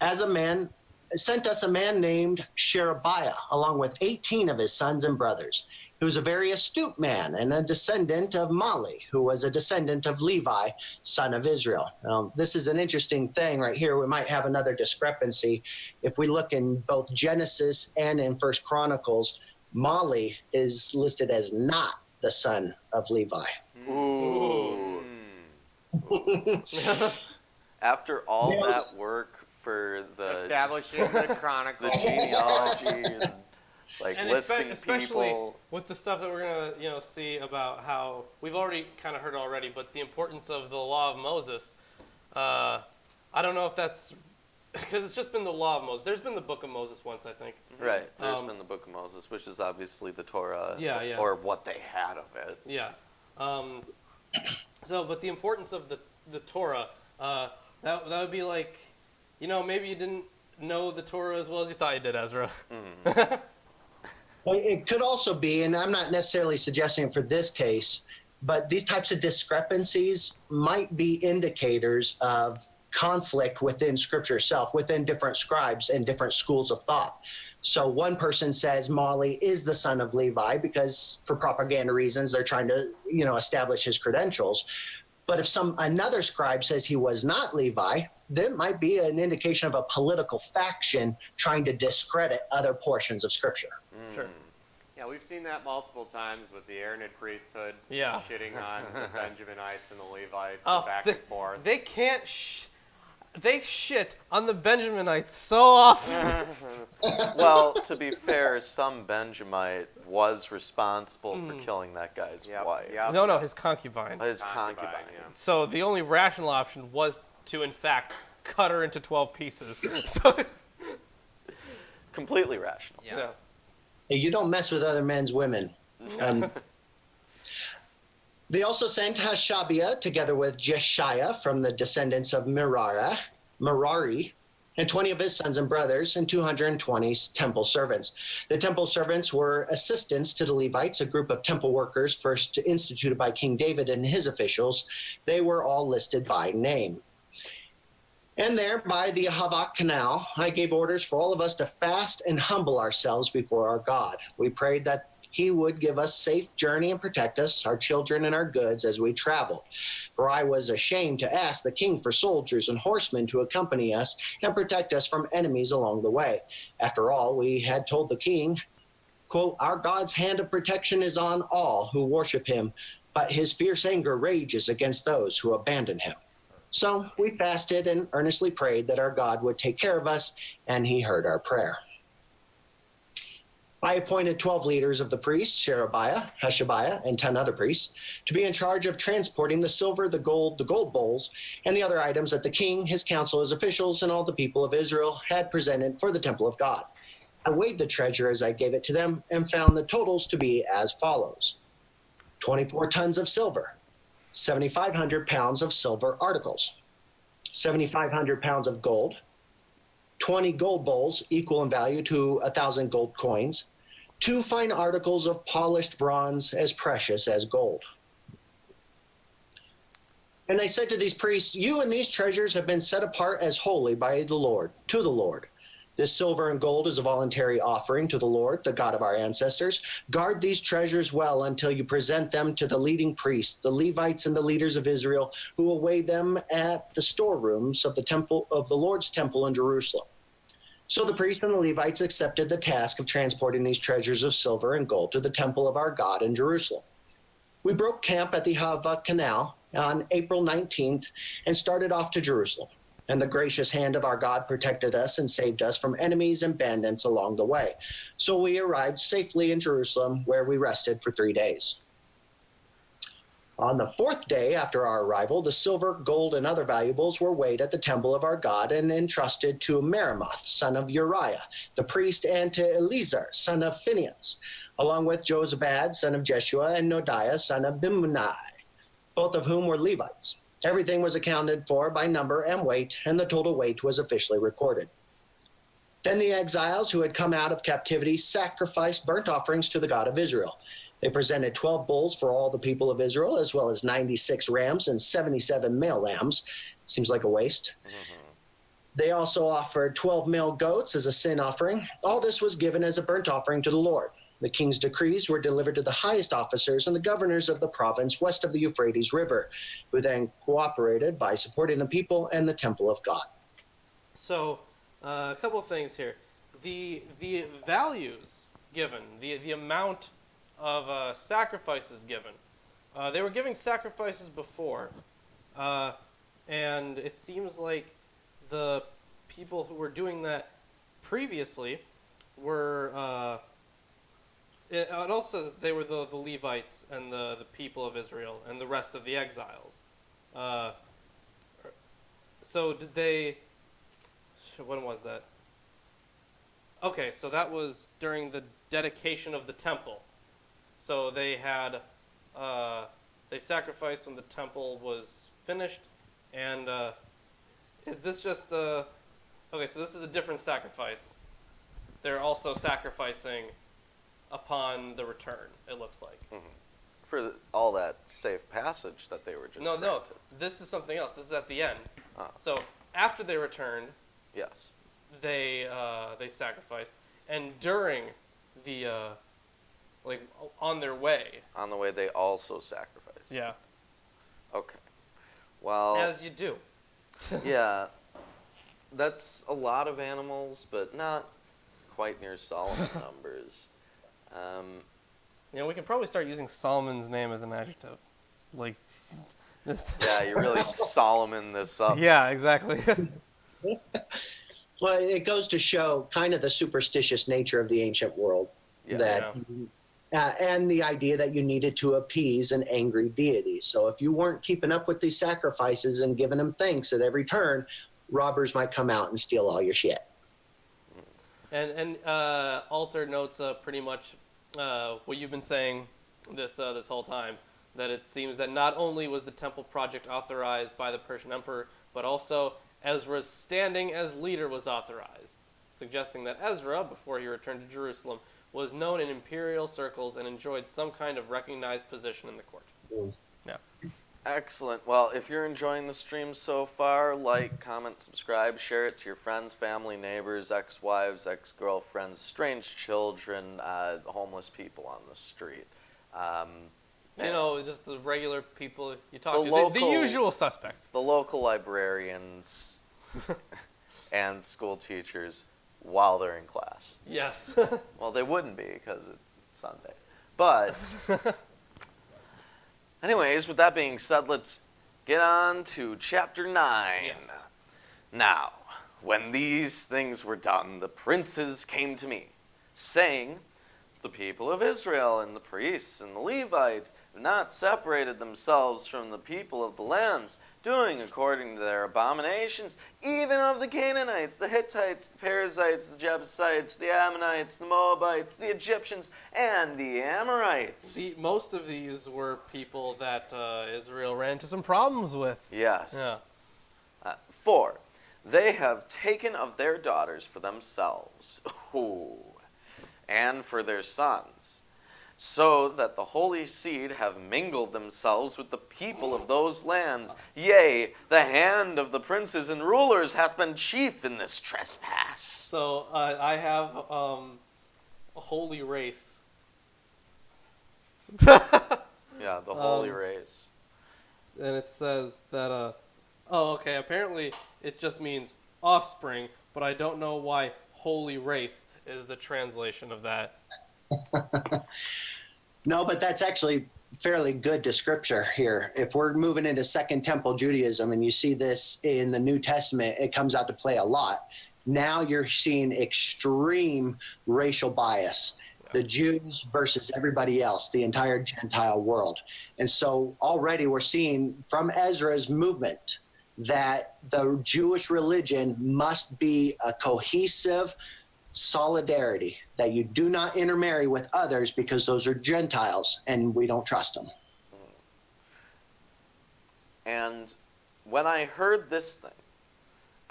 us a man named Sherebiah, along with 18 of his sons and brothers. He was a very astute man and a descendant of Mali, who was a descendant of Levi, son of Israel. This is an interesting thing right here. We might have another discrepancy. If we look in both Genesis and in First Chronicles, Mali is listed as not the son of Levi. Ooh. After all that work for the establishing the Chronicles, the genealogy, and like And listing especially people. with the stuff that we're gonna see about how we've already kind of heard already, but the importance of the law of Moses. I don't know if that's because it's just been the law of Moses. There's been the book of Moses once, I think. Right. There's been the book of Moses, which is obviously the Torah, Yeah. or what they had of it. Yeah. But the importance of the Torah, that would be like, maybe you didn't know the Torah as well as you thought you did, Ezra. Well, it could also be, and I'm not necessarily suggesting for this case, but these types of discrepancies might be indicators of conflict within Scripture itself, within different scribes and different schools of thought. So one person says Mali is the son of Levi because for propaganda reasons, they're trying to, establish his credentials. But if another scribe says he was not Levi, that might be an indication of a political faction trying to discredit other portions of Scripture. Sure. Yeah, we've seen that multiple times with the Aaronid priesthood shitting on the Benjaminites and the Levites and back and forth. They can't. They shit on the Benjaminites so often. Well, to be fair, some Benjamite was responsible for killing that guy's wife. Yep. No, his concubine. His concubine. Yeah. So the only rational option was to, in fact, cut her into 12 pieces. So, Completely rational. yeah. You don't mess with other men's women. They also sent Hashabiah together with Jeshiah from the descendants of Merari, and 20 of his sons and brothers, and 220 temple servants. The temple servants were assistants to the Levites, a group of temple workers first instituted by King David and his officials. They were all listed by name. And there, by the Ahava Canal, I gave orders for all of us to fast and humble ourselves before our God. We prayed that he would give us safe journey and protect us, our children, and our goods as we traveled. For I was ashamed to ask the king for soldiers and horsemen to accompany us and protect us from enemies along the way. After all, we had told the king, quote, our God's hand of protection is on all who worship him, but his fierce anger rages against those who abandon him. So we fasted and earnestly prayed that our God would take care of us, and he heard our prayer. I appointed 12 leaders of the priests, Sherebiah, Hashabiah, and 10 other priests, to be in charge of transporting the silver, the gold bowls, and the other items that the king, his council, his officials, and all the people of Israel had presented for the temple of God. I weighed the treasure as I gave it to them and found the totals to be as follows: 24 tons of silver, 7,500 pounds of silver articles, 7,500 pounds of gold, 20 gold bowls equal in value to 1,000 gold coins, 2 fine articles of polished bronze as precious as gold. And I said to these priests, you and these treasures have been set apart as holy by the Lord, to the Lord. This silver and gold is a voluntary offering to the Lord, the God of our ancestors. Guard these treasures well until you present them to the leading priests, the Levites, and the leaders of Israel, who will weigh them at the storerooms of the temple of the Lord's temple in Jerusalem. So the priests and the Levites accepted the task of transporting these treasures of silver and gold to the temple of our God in Jerusalem. We broke camp at the Hava Canal on April 19th and started off to Jerusalem. And the gracious hand of our God protected us and saved us from enemies and bandits along the way. So we arrived safely in Jerusalem, where we rested for 3 days. On the 4th day after our arrival, the silver, gold, and other valuables were weighed at the temple of our God and entrusted to Meremoth, son of Uriah, the priest, and to Eleazar, son of Phinehas, along with Jozabad, son of Jeshua, and Nodiah, son of Bimni, both of whom were Levites. Everything was accounted for by number and weight, and the total weight was officially recorded. Then the exiles who had come out of captivity sacrificed burnt offerings to the God of Israel. They presented 12 bulls for all the people of Israel, as well as 96 rams and 77 male lambs. Seems like a waste. Mm-hmm. They also offered 12 male goats as a sin offering. All this was given as a burnt offering to the Lord. The king's decrees were delivered to the highest officers and the governors of the province west of the Euphrates River, who then cooperated by supporting the people and the temple of God. So, a couple of things here. The values given, the amount of sacrifices given, they were giving sacrifices before, and it seems like the people who were doing that previously were... It also says they were the Levites and the people of Israel and the rest of the exiles. So did they... When was that? Okay, so that was during the dedication of the temple. So they had... they sacrificed when the temple was finished. And is this just... okay, so this is a different sacrifice. They're also sacrificing... upon the return, it looks like. Mm-hmm. For all that safe passage that they were just granted. No, this is something else. This is at the end. Oh. So after they returned, yes, they sacrificed, and during the on their way. On the way, they also sacrificed. Yeah. Okay. Well. As you do. Yeah, that's a lot of animals, but not quite near Solomon numbers. We can probably start using Solomon's name as an adjective. Like, yeah, you really Solomon this up. Yeah, exactly. Well, it goes to show kind of the superstitious nature of the ancient world. Yeah. And the idea that you needed to appease an angry deity. So if you weren't keeping up with these sacrifices and giving them thanks at every turn, robbers might come out and steal all your shit. And Alter notes pretty much what you've been saying this whole time, that it seems that not only was the temple project authorized by the Persian emperor, but also Ezra's standing as leader was authorized, suggesting that Ezra, before he returned to Jerusalem, was known in imperial circles and enjoyed some kind of recognized position in the court. Yeah. Excellent. Well, if you're enjoying the stream so far, like, comment, subscribe, share it to your friends, family, neighbors, ex-wives, ex-girlfriends, strange children, homeless people on the street. Just the regular people you talk to, the usual suspects. The local librarians and school teachers while they're in class. Yes. Well, they wouldn't be because it's Sunday. But... anyways, with that being said, let's get on to chapter 9. Yes. Now, when these things were done, the princes came to me, saying, the people of Israel and the priests and the Levites have not separated themselves from the people of the lands, doing according to their abominations, even of the Canaanites, the Hittites, the Perizzites, the Jebusites, the Ammonites, the Moabites, the Egyptians, and the Amorites. Most of these were people that Israel ran into some problems with. Yes. Yeah. 4. They have taken of their daughters for themselves, and for their sons, so that the holy seed have mingled themselves with the people of those lands. Yea, the hand of the princes and rulers hath been chief in this trespass. So I have a holy race. Yeah, the holy race. And it says that, apparently it just means offspring, but I don't know why holy race is the translation of that. No, but that's actually fairly good to scripture here. If we're moving into Second Temple Judaism and you see this in the New Testament, it comes out to play a lot. Now you're seeing extreme racial bias. The Jews versus everybody else, the entire Gentile world. And so already we're seeing from Ezra's movement that the Jewish religion must be a cohesive solidarity, that you do not intermarry with others because those are Gentiles and we don't trust them. And when I heard this thing,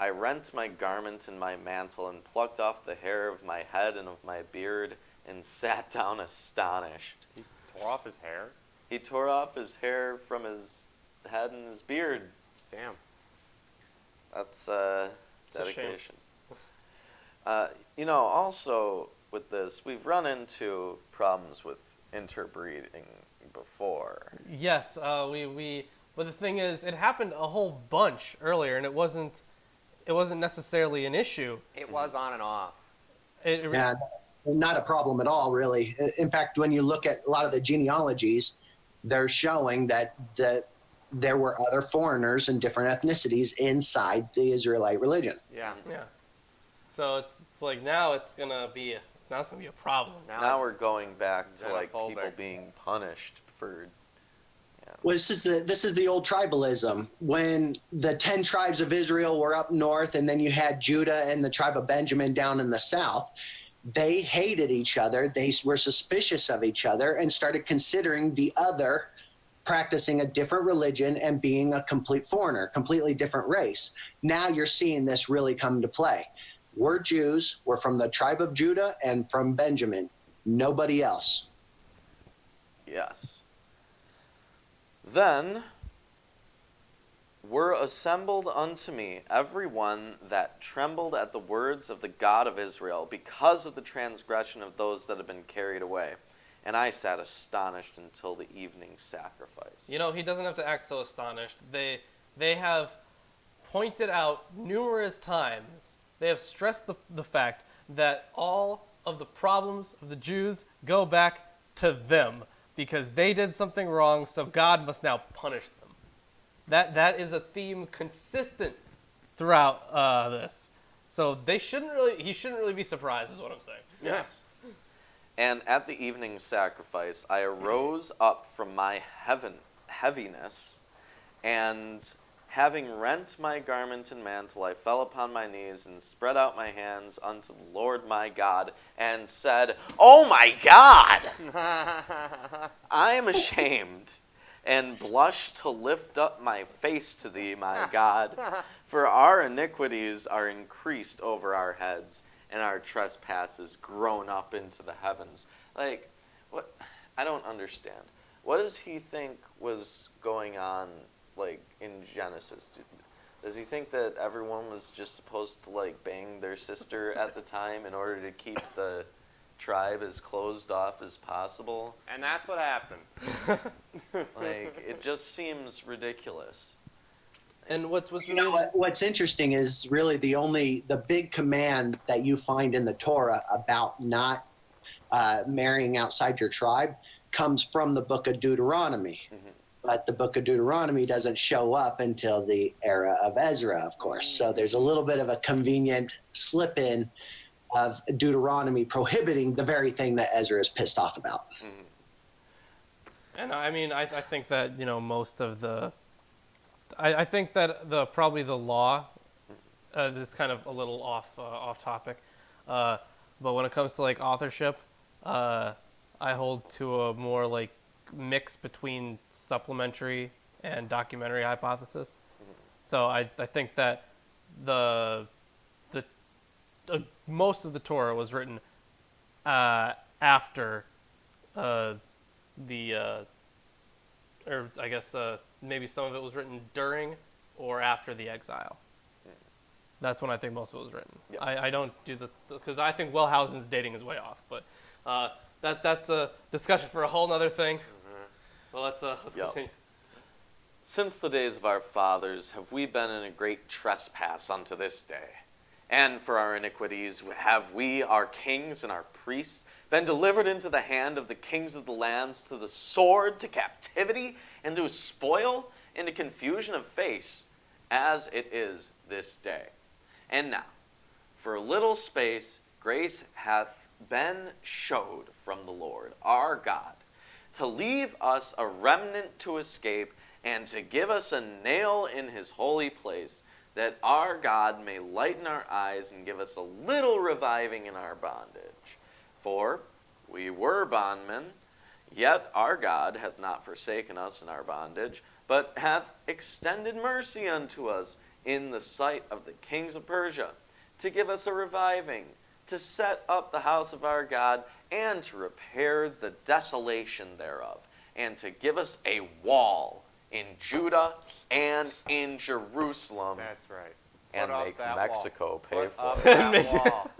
I rent my garment and my mantle and plucked off the hair of my head and of my beard and sat down astonished. He tore off his hair? He tore off his hair from his head and his beard. Damn. That's dedication. Also with this, we've run into problems with interbreeding before. Yes, but the thing is, it happened a whole bunch earlier, and it wasn't necessarily an issue. It was on and off. Yeah, not a problem at all, really. In fact, when you look at a lot of the genealogies, they're showing that there were other foreigners and different ethnicities inside the Israelite religion. Yeah. Yeah. So it's like now it's gonna be a problem. Now we're going back to like xenophobic. people being punished for. Well, this is the old tribalism. When the 10 tribes of Israel were up north, and then you had Judah and the tribe of Benjamin down in the south, they hated each other. They were suspicious of each other and started considering the other practicing a different religion and being a complete foreigner, completely different race. Now you're seeing this really come to play. We're Jews. We're from the tribe of Judah and from Benjamin. Nobody else. Yes. Then were assembled unto me every one that trembled at the words of the God of Israel, because of the transgression of those that had been carried away. And I sat astonished until the evening sacrifice. He doesn't have to act so astonished. They have pointed out numerous times, they have stressed the fact that all of the problems of the Jews go back to them, because they did something wrong, so God must now punish them. That is a theme consistent throughout this. So he shouldn't really be surprised, is what I'm saying. Yes. And at the evening sacrifice, I arose up from my heaviness, and having rent my garment and mantle, I fell upon my knees and spread out my hands unto the Lord my God, and said, "Oh my God, I am ashamed, and blush to lift up my face to thee, my God, for our iniquities are increased over our heads, and our trespasses grown up into the heavens." Like, what? I don't understand. What does he think was going on, like, in Genesis? Does he think that everyone was just supposed to, like, bang their sister at the time in order to keep the tribe as closed off as possible? And that's what happened. Like, it just seems ridiculous. And what's What's interesting is really the big command that you find in the Torah about not marrying outside your tribe comes from the book of Deuteronomy. Mm-hmm. But the book of Deuteronomy doesn't show up until the era of Ezra, of course. So there's a little bit of a convenient slip in of Deuteronomy prohibiting the very thing that Ezra is pissed off about. Mm-hmm. And I mean, I think that, most of the, I think that probably the law, this is kind of a little off topic, but when it comes to like authorship, I hold to a more like mix between supplementary and documentary hypothesis. Mm-hmm. So I think that most of the Torah was written after or I guess maybe some of it was written during or after the exile. That's when I think most of it was written. Yeah. I don't do because I think Wellhausen's dating is way off, but that's a discussion for a whole nother thing. Well, let's continue. Since the days of our fathers have we been in a great trespass unto this day. And for our iniquities have we, our kings and our priests, been delivered into the hand of the kings of the lands, to the sword, to captivity, and to spoil, and to confusion of face, as it is this day. And now, for a little space, grace hath been showed from the Lord our God, to leave us a remnant to escape, and to give us a nail in his holy place, that our God may lighten our eyes and give us a little reviving in our bondage. For we were bondmen, yet our God hath not forsaken us in our bondage, but hath extended mercy unto us in the sight of the kings of Persia, to give us a reviving, to set up the house of our God, and to repair the desolation thereof, and to give us a wall in Judah and in Jerusalem. That's right. And Put up make that Mexico wall. pay Put for up it. that wall.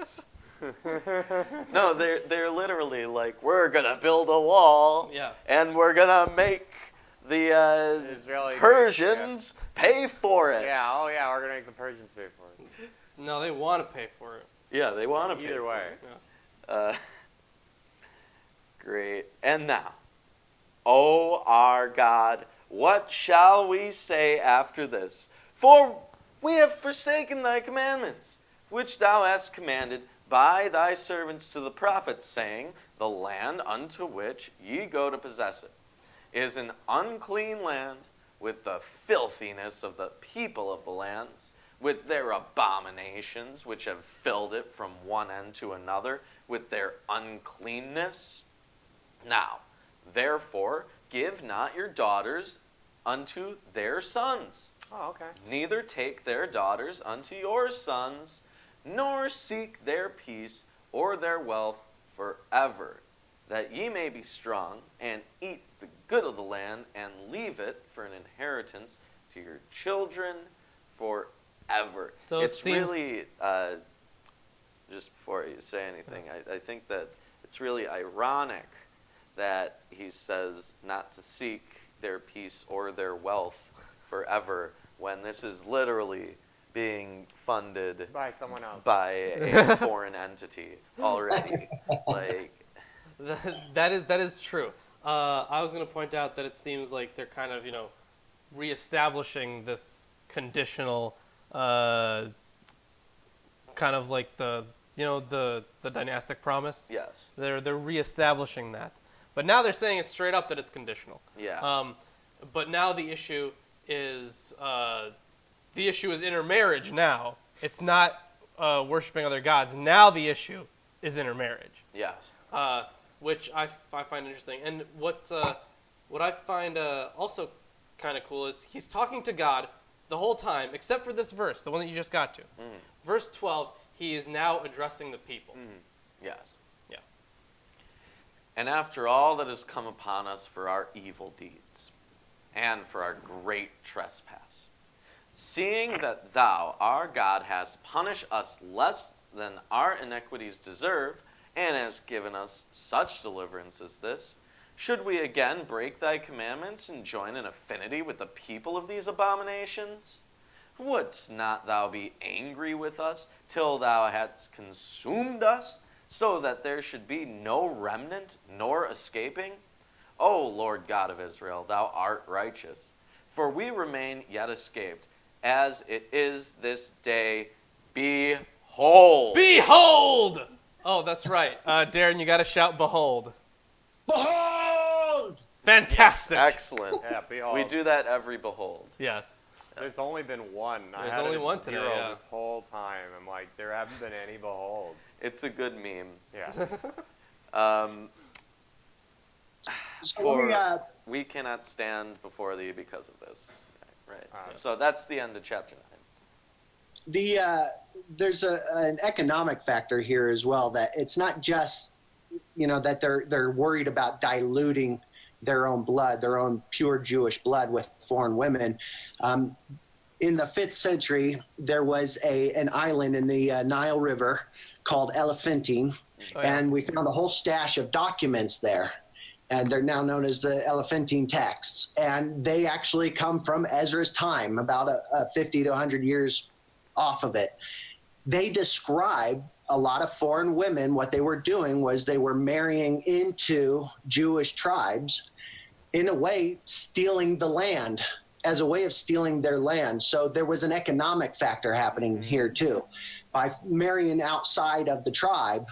No, they're literally like, we're going to build a wall, Yeah. and we're going to make the Israeli Persians pay for it. Yeah, oh yeah, we're going to make the Persians pay for it. No, they want to pay for it. Yeah, they want to pay Either for way. it. Great. And now, O our God, what shall we say after this? For we have forsaken thy commandments, which thou hast commanded by thy servants to the prophets, saying, the land unto which ye go to possess it is an unclean land, with the filthiness of the people of the lands, with their abominations which have filled it from one end to another, with their uncleanness. Now, therefore, give not your daughters unto their sons, Oh, okay. neither take their daughters unto your sons, nor seek their peace or their wealth forever, that ye may be strong, and eat the good of the land, and leave it for an inheritance to your children forever. So it it's seems- really, just before you say anything, I think that it's really ironic that he says not to seek their peace or their wealth forever, when this is literally being funded By someone else. by a foreign entity already. Like, That is true. I was going to point out that it seems like they're kind of, reestablishing this conditional, kind of like the dynastic promise. yes, They're reestablishing that, but now they're saying it straight up that it's conditional. yeah, But now the issue is intermarriage. Now it's not worshiping other gods. Now the issue is intermarriage. yes, Which I find interesting. And what I find also kind of cool is he's talking to God the whole time, except for this verse, the one that you just got to. Verse 12, he is now addressing the people. yes. Yeah. And after all that has come upon us for our evil deeds, and for our great trespass, seeing that thou, our God, hast punished us less than our iniquities deserve, and hast given us such deliverance as this, should we again break thy commandments and join in affinity with the people of these abominations? Wouldst not thou be angry with us till thou hadst consumed us, so that there should be no remnant nor escaping? O Lord God of Israel, thou art righteous, for we remain yet escaped, as it is this day. Behold! Behold! Oh, that's right. Darren, you got to shout behold. Behold! Fantastic. Excellent. Yeah, behold. We do that every behold. Yes. There's only been one. I There's had only it at one today, 0 yeah. this whole time. I'm like, there haven't been any beholds. It's a good meme. Yes. So We cannot stand before thee because of this. Right. Uh, So that's the end of chapter 9. There's an economic factor here as well, that it's not just, that they're worried about diluting their own blood, their own pure Jewish blood with foreign women. In the 5th century, there was an island in the Nile River called Elephantine, and we found a whole stash of documents there. And they're now known as the Elephantine texts. And they actually come from Ezra's time, about 50 to 100 years off of it. They describe a lot of foreign women. What they were doing was they were marrying into Jewish tribes, in a way stealing the land, as a way of stealing their land. So there was an economic factor happening here too. By marrying outside of the tribe,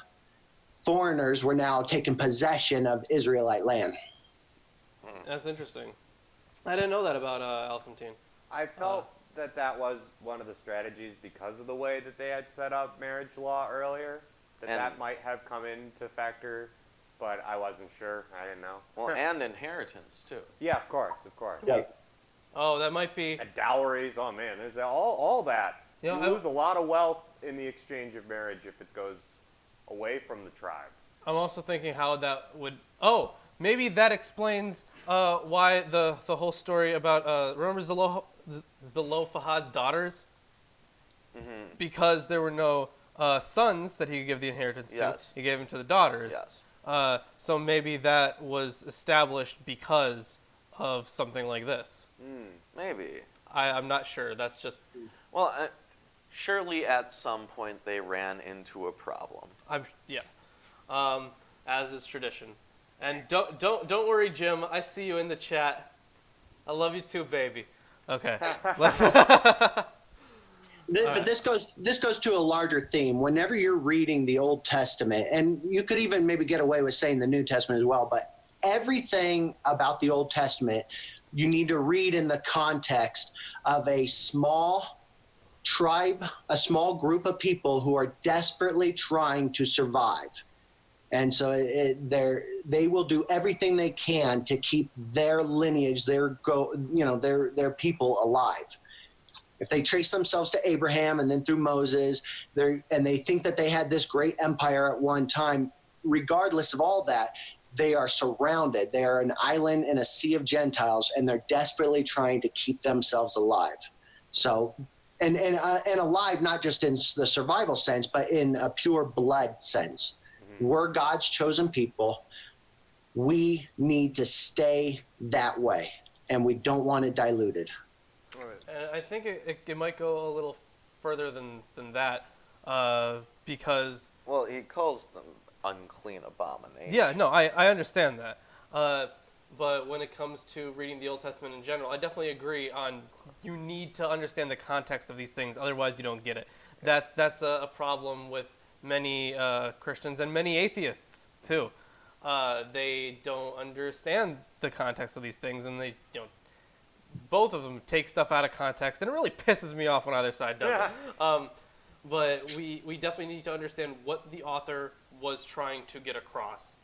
foreigners were now taking possession of Israelite land. That's interesting. I didn't know that about Elephantine. I felt that was one of the strategies because of the way that they had set up marriage law earlier, that might have come into factor, but I wasn't sure. I didn't know. Well, and inheritance, too. Yeah, of course. Yeah. Oh, that might be... And dowries, oh man, there's all that. You lose a lot of wealth in the exchange of marriage if it goes away from the tribe. I'm also thinking how that would... Oh, maybe that explains why the whole story about... remember Zelophehad's daughters? Mm-hmm. Because there were no sons that he could give the inheritance to. He gave them to the daughters. Yes. So maybe that was established because of something like this. Maybe. I'm not sure. That's just... Well, surely at some point they ran into a problem. As is tradition. And don't worry, Jim. I see you in the chat. I love you too, baby. Okay. But this goes to a larger theme. Whenever you're reading the Old Testament, and you could even maybe get away with saying the New Testament as well, but everything about the Old Testament you need to read in the context of a small tribe, a small group of people who are desperately trying to survive. And so they will do everything they can to keep their lineage, their people alive. If they trace themselves to Abraham and then through Moses, and they think that they had this great empire at one time, regardless of all that, they are surrounded. They are an island in a sea of Gentiles, and they're desperately trying to keep themselves alive. So, and alive not just in the survival sense, but in a pure blood sense. We're God's chosen people. We need to stay that way, and we don't want it diluted. And I think it might go a little further than that, because... Well, he calls them unclean abominations. Yeah, no, I understand that. But when it comes to reading the Old Testament in general, I definitely agree on you need to understand the context of these things, otherwise you don't get it. That's a problem with many Christians and many atheists, too. They don't understand the context of these things, and they both of them take stuff out of context, and it really pisses me off when either side does it. But we definitely need to understand what the author was trying to get across,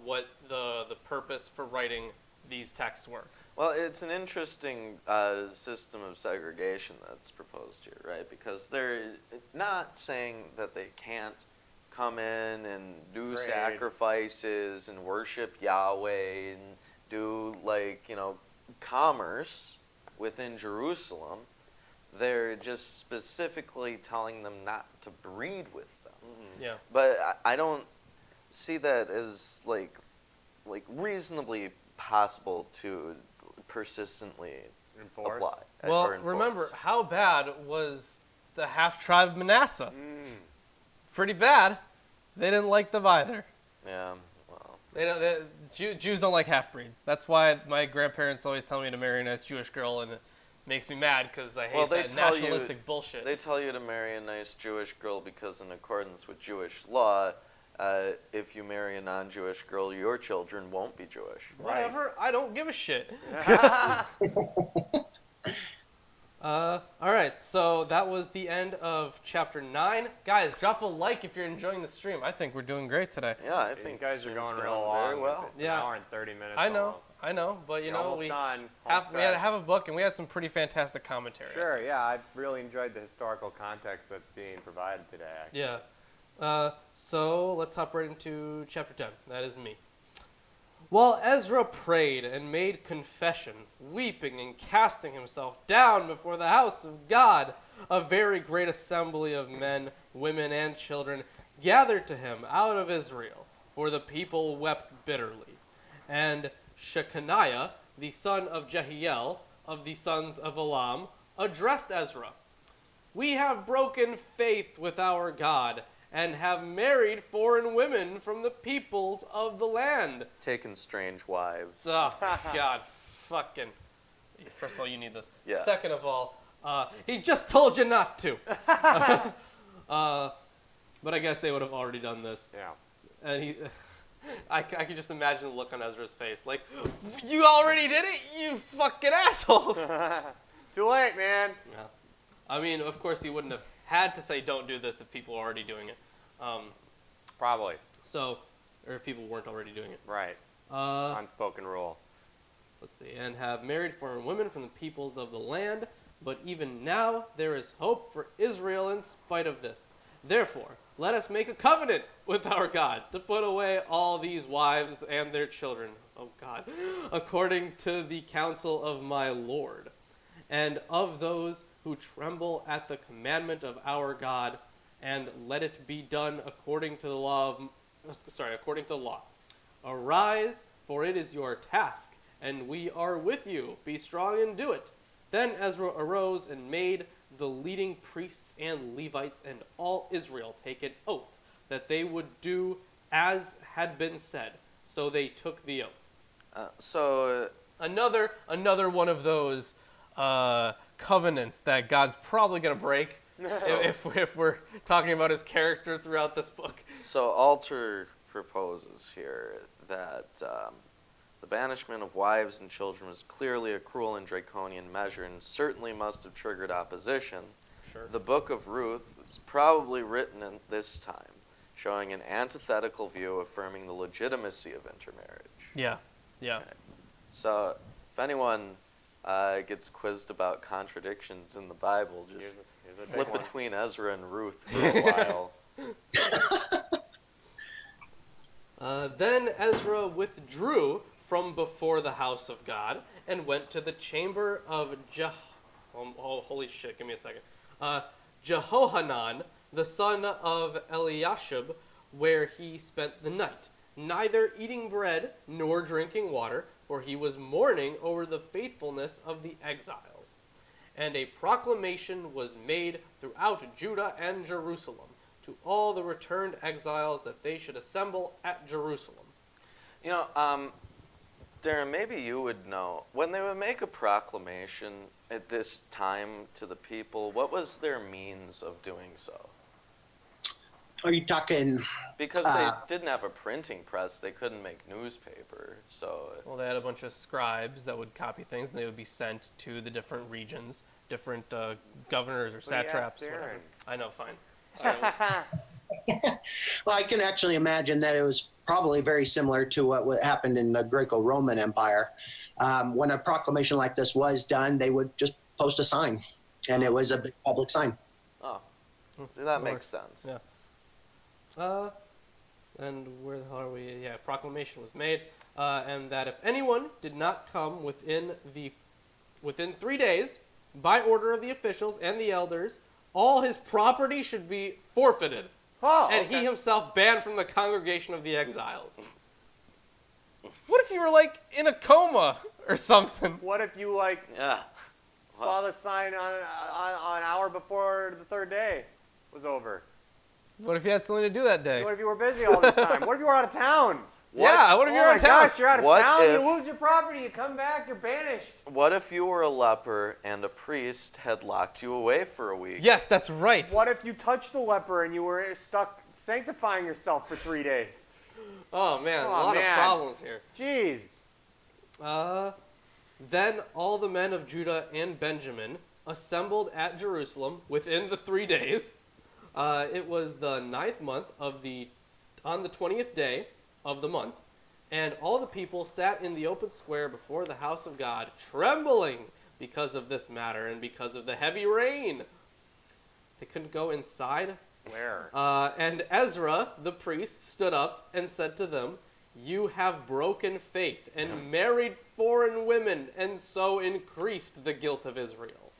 what the purpose for writing these texts were. Well, it's an interesting system of segregation that's proposed here, right? Because they're not saying that they can't come in and do sacrifices and worship Yahweh and do, commerce within Jerusalem. They're just specifically telling them not to breed with them. Mm-hmm. Yeah. But I don't see that as like reasonably possible to persistently Enforce. apply. Well, or enforce. remember, how bad was the half-tribe of Manasseh? Pretty bad. They didn't like them either. Yeah, well. Jews don't like half-breeds. That's why my grandparents always tell me to marry a nice Jewish girl, and it makes me mad because I hate that nationalistic bullshit. They tell you to marry a nice Jewish girl because in accordance with Jewish law, if you marry a non-Jewish girl, your children won't be Jewish. Whatever. I don't give a shit. All right, so that was the end of chapter 9. Guys, drop a like if you're enjoying the stream. I think we're doing great today. Yeah, I think you guys are stream's going going real very long. well. It's an hour and 30 minutes I know, almost. but you You're know, almost we done. we had to have a book, and we had some pretty fantastic commentary. Sure, yeah, I really enjoyed the historical context that's being provided today, actually. Yeah. So let's hop right into chapter 10. That is me. While Ezra prayed and made confession, weeping and casting himself down before the house of God, a very great assembly of men, women, and children gathered to him out of Israel, for the people wept bitterly. And Shechaniah, the son of Jehiel, of the sons of Elam, addressed Ezra. We have broken faith with our God, and have married foreign women from the peoples of the land. Taking strange wives. Oh, God. Fucking. First of all, you need this. Yeah. Second of all, he just told you not to. But I guess they would have already done this. Yeah. And I could just imagine the look on Ezra's face. Like, you already did it, you fucking assholes. Too late, man. Yeah. I mean, of course, he wouldn't have had to say don't do this if people were already doing it. Probably. So, or if people weren't already doing it. Right. Unspoken rule. Let's see. And have married foreign women from the peoples of the land. But even now there is hope for Israel in spite of this. Therefore, let us make a covenant with our God to put away all these wives and their children. Oh God. According to the counsel of my Lord. And of those who tremble at the commandment of our God, and let it be done according to the law. According to the law. Arise, for it is your task, and we are with you. Be strong and do it. Then Ezra arose and made the leading priests and Levites and all Israel take an oath that they would do as had been said. So they took the oath. Another one of those covenants that God's probably going to break if we're talking about his character throughout this book. So Alter proposes here that the banishment of wives and children was clearly a cruel and draconian measure and certainly must have triggered opposition. Sure. The book of Ruth was probably written in this time, showing an antithetical view affirming the legitimacy of intermarriage. Yeah. Okay. So if anyone gets quizzed about contradictions in the Bible, just Here's a flip big one. between Ezra and Ruth for a while. Then Ezra withdrew from before the house of God and went to the chamber of holy shit, give me a second. Jehohanan, the son of Eliashib, where he spent the night, neither eating bread nor drinking water, for he was mourning over the faithfulness of the exiles. And a proclamation was made throughout Judah and Jerusalem to all the returned exiles that they should assemble at Jerusalem. You know, Darren, maybe you would know. When they would make a proclamation at this time to the people, what was their means of doing so? Are you talking? Because they didn't have a printing press, they couldn't make newspaper. So, Well, they had a bunch of scribes that would copy things, and they would be sent to the different regions, different governors or satraps. Whatever. I know, fine. Well, I can actually imagine that it was probably very similar to what happened in the Greco-Roman Empire. When a proclamation like this was done, they would just post a sign, and it was a big public sign. oh, see, that makes sense. Yeah. And where the hell are we? Yeah, proclamation was made, and that if anyone did not come within 3 days, by order of the officials and the elders, all his property should be forfeited, and he himself banned from the congregation of the exiles. What if you were like in a coma or something? What if you Yeah. saw the sign on an hour before the third day was over? What if you had something to do that day? What if you were busy all this time? What if you were out of town? Yeah, what if you're out of town? Gosh, you're out of What town, if- you lose your property, you come back, you're banished. What if you were a leper and a priest had locked you away for a week? Yes, that's right. What if you touched the leper and you were stuck sanctifying yourself for 3 days? Oh man, Oh, a lot man. of problems here. Jeez. Then all the men of Judah and Benjamin, assembled at Jerusalem within the 3 days. It was the 9th month on the 20th day of the month, and all the people sat in the open square before the house of God, trembling because of this matter and because of the heavy rain. They couldn't go inside. Where? And Ezra, the priest, stood up and said to them, "You have broken faith and married foreign women, and so increased the guilt of Israel.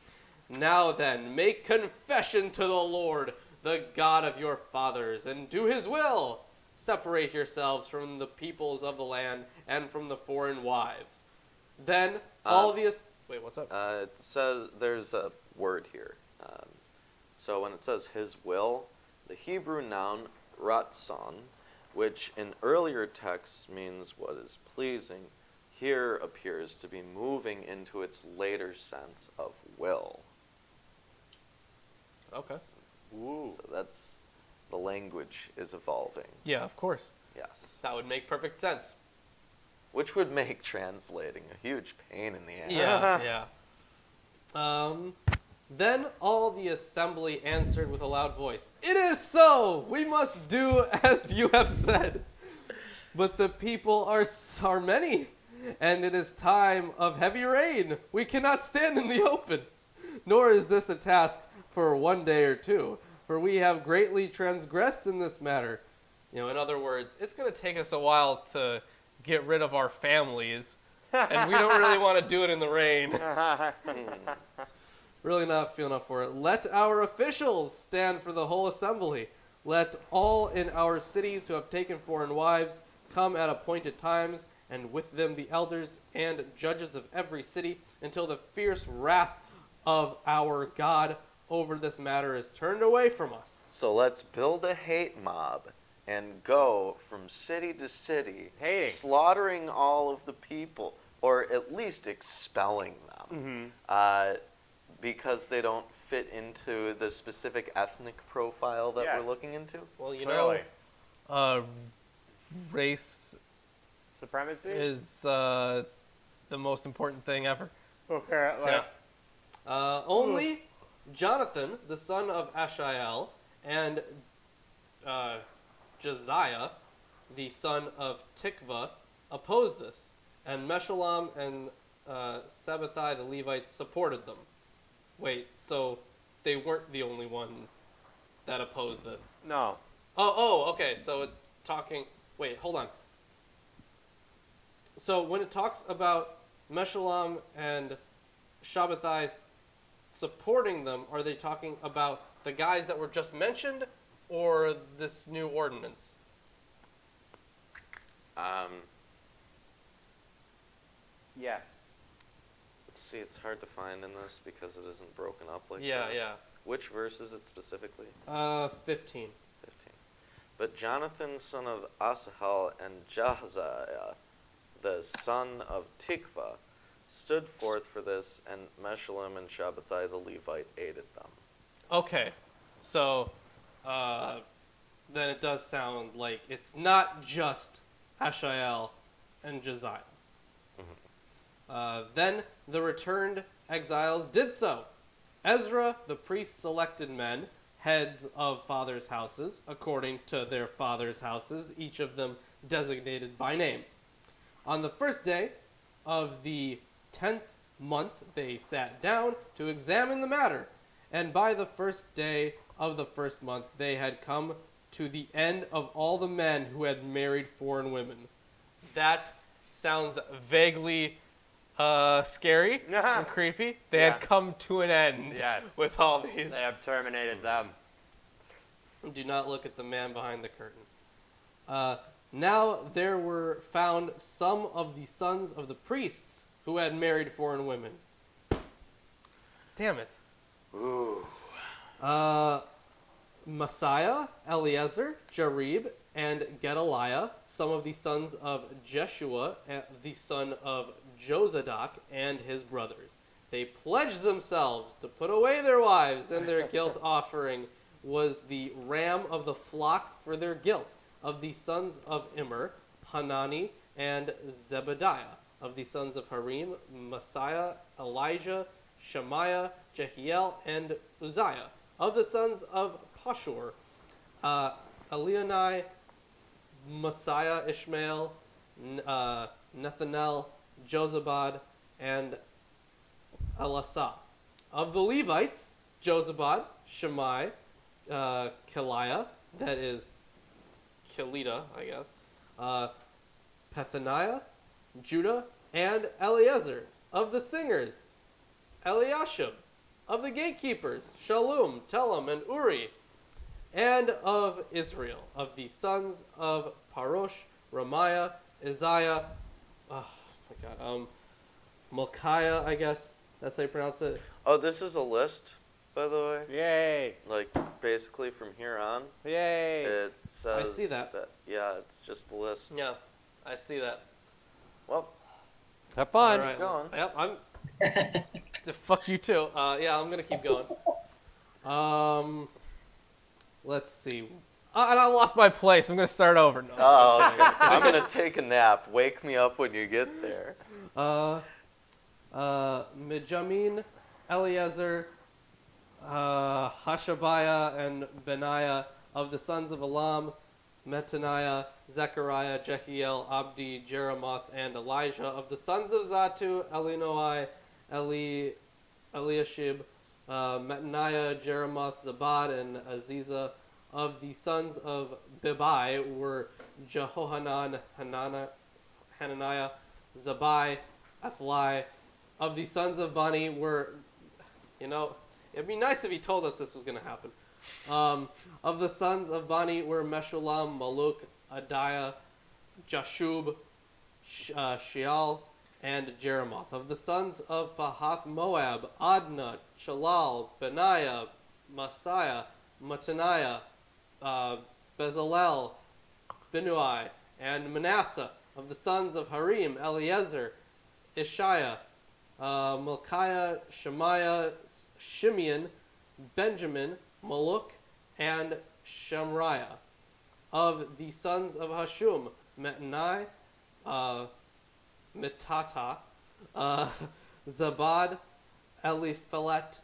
Now then, make confession to the Lord, the God of your fathers, and do his will. Separate yourselves from the peoples of the land and from the foreign wives." Then all the... Wait, what's up? It says there's a word here. So when it says his will, the Hebrew noun ratzon, which in earlier texts means what is pleasing, here appears to be moving into its later sense of will. Okay. Ooh. So that's, the language is evolving. Yeah, of course. Yes. That would make perfect sense. Which would make translating a huge pain in the ass. Yeah, yeah. Then all the assembly answered with a loud voice, "It is so! We must do as you have said. But the people are many, and it is time of heavy rain. We cannot stand in the open. Nor is this a task for 1 day or 2, for we have greatly transgressed in this matter." You know, in other words, it's going to take us a while to get rid of our families, and we don't really want to do it in the rain. Really not feeling up for it. "Let our officials stand for the whole assembly. Let all in our cities who have taken foreign wives come at appointed times, and with them the elders and judges of every city, until the fierce wrath of our God over this matter is turned away from us." So let's build a hate mob and go from city to city, Hating. slaughtering all of the people, or at least expelling them, because they don't fit into the specific ethnic profile that Yes. we're looking into. Well, you Clearly. know, race Supremacy? is the most important thing ever. Apparently. Yeah. Only Jonathan, the son of Ashael, and Josiah, the son of Tikvah, opposed this, and Meshullam and Sabbathai the Levites supported them. Wait, so they weren't the only ones that opposed this? No. Oh, okay, so it's talking... Wait, hold on. So when it talks about Meshullam and Shabbathai supporting them, are they talking about the guys that were just mentioned, or this new ordinance? Yes. Let's see, it's hard to find in this because it isn't broken up like Yeah, that. yeah. Which verse is it specifically? 15. 15. "But Jonathan, son of Asahel, and Jahaziah, the son of Tikvah, stood forth for this, and Meshullam and Shabbathai the Levite aided them." Okay, so then it does sound like it's not just Ashael and Josiah. Then the returned exiles did so. Ezra, the priest, selected men, heads of fathers' houses, according to their fathers' houses, each of them designated by name. On the first day of the 10th month, they sat down to examine the matter, and by the first day of the first month, they had come to the end of all the men who had married foreign women. That sounds vaguely scary and creepy. They had come to an end Yes. with all these. They have terminated them. Do not look at the man behind the curtain. Now there were found some of the sons of the priests who had married foreign women. Damn it. Ooh. Messiah, Eleazar, Jarib, and Gedaliah, some of the sons of Jeshua, the son of Jozadak, and his brothers. They pledged themselves to put away their wives, and their guilt offering was the ram of the flock for their guilt. Of the sons of Immer, Hanani, and Zebediah. Of the sons of Harim, Messiah, Elijah, Shemaiah, Jehiel, and Uzziah. Of the sons of Pashur, Elionai, Messiah, Ishmael, Nethanel, Jozabad, and Elasah. Of the Levites, Jozabad, Shammai, Keliah, that is Kelita, I guess, Pethaniah, Judah, and Eliezer. Of the singers, Eliashib. Of the gatekeepers, Shallum, Telem, and Uri. And of Israel, of the sons of Parosh, Ramiah, Isaiah, oh my god, Malchiah, I guess that's how you pronounce it. Oh, this is a list, by the way. Yay! Like, basically from here on, Yay! it says I see that. yeah, it's just a list. Yeah, I see that. Well, Have fun. All right. going. Yep, I'm. Fuck you too. Yeah, I'm gonna keep going. Let's see. And I lost my place. I'm gonna start over. No. Oh, okay. I'm gonna take a nap. Wake me up when you get there. Mijamin, Eliezer, Hashabiah, and Benaiah. Of the sons of Elam, Metaniah, Zechariah, Jehiel, Abdi, Jeremoth, and Elijah. Of the sons of Zatu, Elinoi, Eliashib, Metaniah, Jeremoth, Zabad, and Aziza. Of the sons of Bebai were Jehohanan, Hananiah, Zabai, Athli. Of the sons of Bani were, it'd be nice if he told us this was going to happen. Of the sons of Bani were Meshulam, Maluk, Adiah, Jashub, Sheal, and Jeremoth. Of the sons of Pahath Moab, Adnah, Chalal, Benaiah, Messiah, Mataniah, Bezalel, Binuai, and Manasseh. Of the sons of Harim, Eliezer, Ishiah, Malchiah, Shemaiah, Shimeon, Benjamin, Maluk, and Shemriah. Of the sons of Hashum, Metnai, Mitata, Zabad, Eliphelet,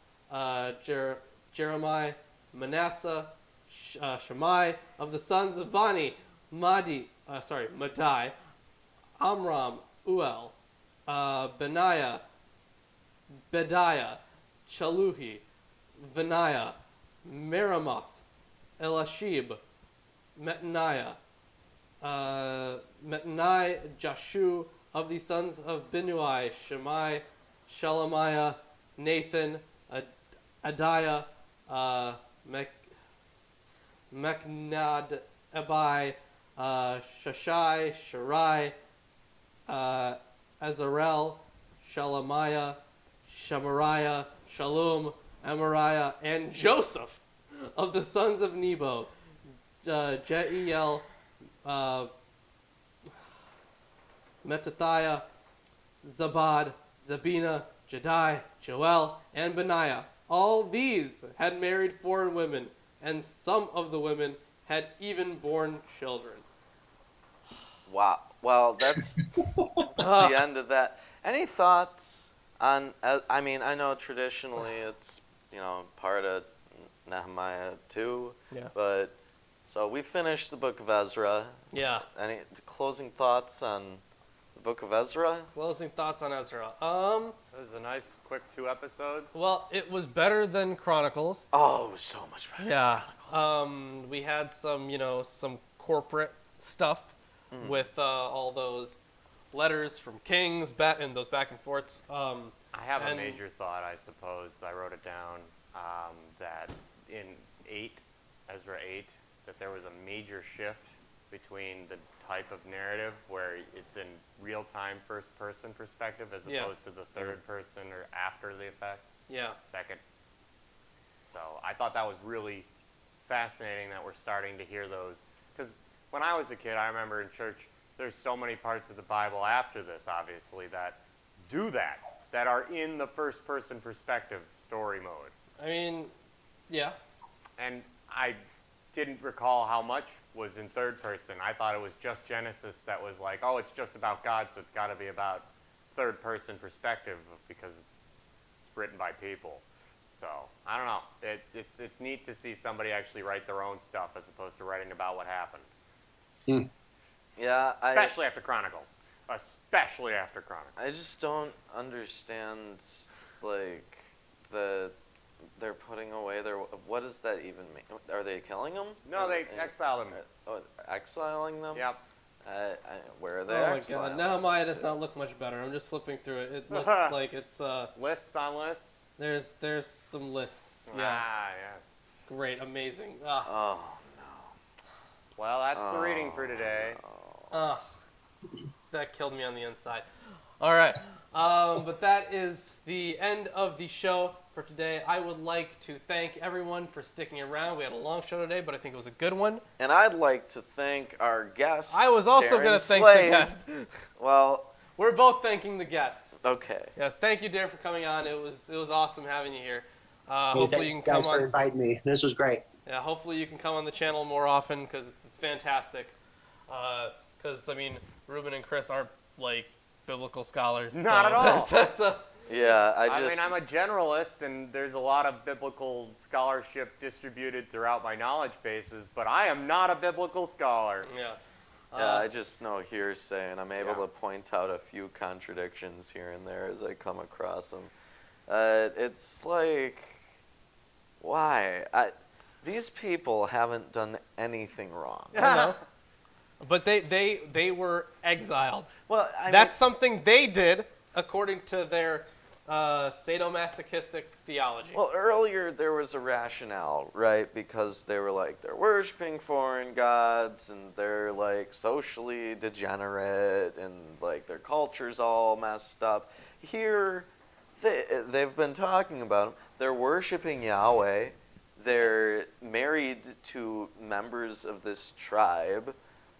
Jeremiah, Manasseh, Shammai. Of the sons of Bani, Madai, Amram, Uel, Benaiah, Bediah, Chaluhi, Benaiah, Merimoth, Elashib, Metaniah, Metnai, Jashu. Of the sons of Binuai, Shemai, Shelemiah, Nathan, Adiah, Mechnad, Ebai, Shashai, Sharai, Azarel, Shelemiah, Shemariah, Shalom, Amariah, and Joseph. Of the sons of Nebo, Jeiel, Metathiah, Zabad, Zabina, Jedi, Joel, and Benaiah. All these had married foreign women, and some of the women had even borne children. Wow. Well, that's the end of that. Any thoughts on? I mean, I know traditionally it's part of Nehemiah 2. Yeah. But so we finished the book of Ezra. Yeah. Any closing thoughts on the book of Ezra? Closing thoughts on Ezra. It was a nice, quick 2 episodes. Well, it was better than Chronicles. Oh, it was so much better. Yeah. We had some, some corporate stuff with all those letters from kings and those back and forths. I have a major thought, I suppose. I wrote it down that in Ezra 8, that there was a major shift between the type of narrative where it's in real-time first-person perspective as opposed to the third-person or after the effects. Yeah. Second. So I thought that was really fascinating that we're starting to hear those. Because when I was a kid, I remember in church, there's so many parts of the Bible after this, obviously, that do that are in the first-person perspective story mode. I mean, yeah. And I didn't recall how much was in third person. I thought it was just Genesis that was like, oh, it's just about God, so it's got to be about third person perspective because it's written by people. So I don't know. It's neat to see somebody actually write their own stuff as opposed to writing about what happened. Yeah, Especially after Chronicles. Especially after Chronicles. I just don't understand, like, they're putting away their. What does that even mean? Are they killing them? No, they exile them. Exiling them? Yep. Where are they Oh my exiling? god, now mine does not look much better. I'm just flipping through it. It looks like it's Lists on lists? there's some lists. Yeah. Ah, yes. Great, amazing. Oh, Well, that's the reading for today. That killed me on the inside. All right, but that is the end of the show for today. I would like to thank everyone for sticking around. We had a long show today, but I think it was a good one. and I'd like to thank our guest. I was also Darren going to thank Slade. the guest. Well, We're both thanking the guest. okay. Yes, thank you, Darren, for coming on. It was awesome having you here. Hey, Hopefully you thanks, can guys, come for on. inviting me. This was great. Yeah, hopefully you can come on the channel more often because it's fantastic. Because I mean, Ruben and Chris aren't like biblical scholars. Not so at all. That's a, Yeah, I mean, I'm a generalist, and there's a lot of biblical scholarship distributed throughout my knowledge bases, but I am not a biblical scholar. yeah. Yeah, I just know hearsay, and I'm able Yeah. to point out a few contradictions here and there as I come across them. It's like, why? These people haven't done anything wrong. I know. But they were exiled. Well, That's something they did according to their sadomasochistic theology. Well, earlier there was a rationale, right? Because they were like, they're worshiping foreign gods, and they're like socially degenerate, and like their culture's all messed up. Here, they've been talking about them. They're worshiping Yahweh. They're married to members of this tribe.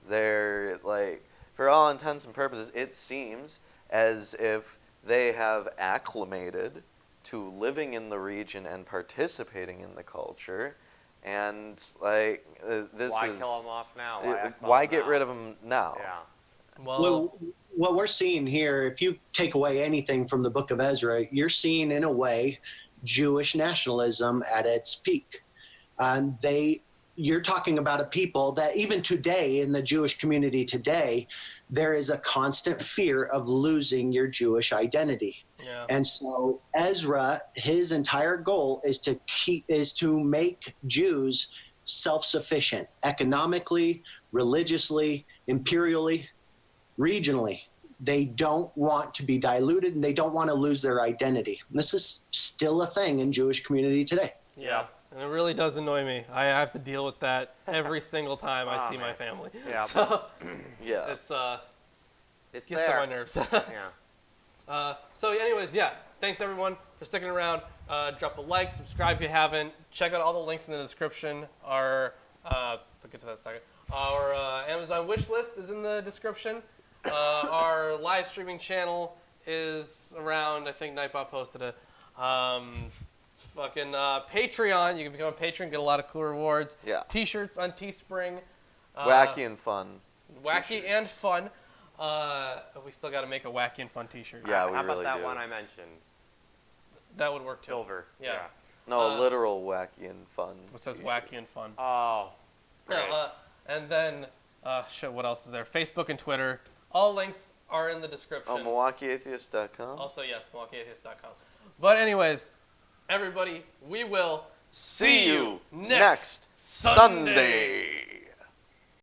They're like, for all intents and purposes, it seems as if they have acclimated to living in the region and participating in the culture, and like this Why is kill them off now? why get rid of them now? Yeah. Well, what we're seeing here, if you take away anything from the book of Ezra, you're seeing, in a way, Jewish nationalism at its peak. You're talking about a people that even today, in the Jewish community today, there is a constant fear of losing your Jewish identity. Yeah. And so Ezra, his entire goal is to make Jews self-sufficient economically, religiously, imperially, regionally. They don't want to be diluted, and they don't want to lose their identity. This is still a thing in Jewish community today. Yeah. And it really does annoy me. I have to deal with that every single time I see my family. Yeah. So Yeah. it gets on my nerves. Yeah. So anyways, yeah. Thanks everyone for sticking around. Drop a like, subscribe if you haven't. Check out all the links in the description. Our we'll get to that in a second. Our Amazon wish list is in the description. Our live streaming channel is around. I think Nightbot posted it. Fucking Patreon. You can become a patron, get a lot of cool rewards. Yeah. T-shirts on Teespring. Wacky and fun. Wacky T-shirts. and fun. We still got to make a wacky and fun T-shirt. Yeah, we How about really that do. one I mentioned? That would work too. Silver. Yeah. No, literal wacky and fun. What says T-shirt. wacky and fun? Oh. Great. And then, shit, what else is there? Facebook and Twitter. All links are in the description. Oh, MilwaukeeAtheist.com. Also, yes, MilwaukeeAtheist.com. But anyways, everybody, we will See you next Sunday.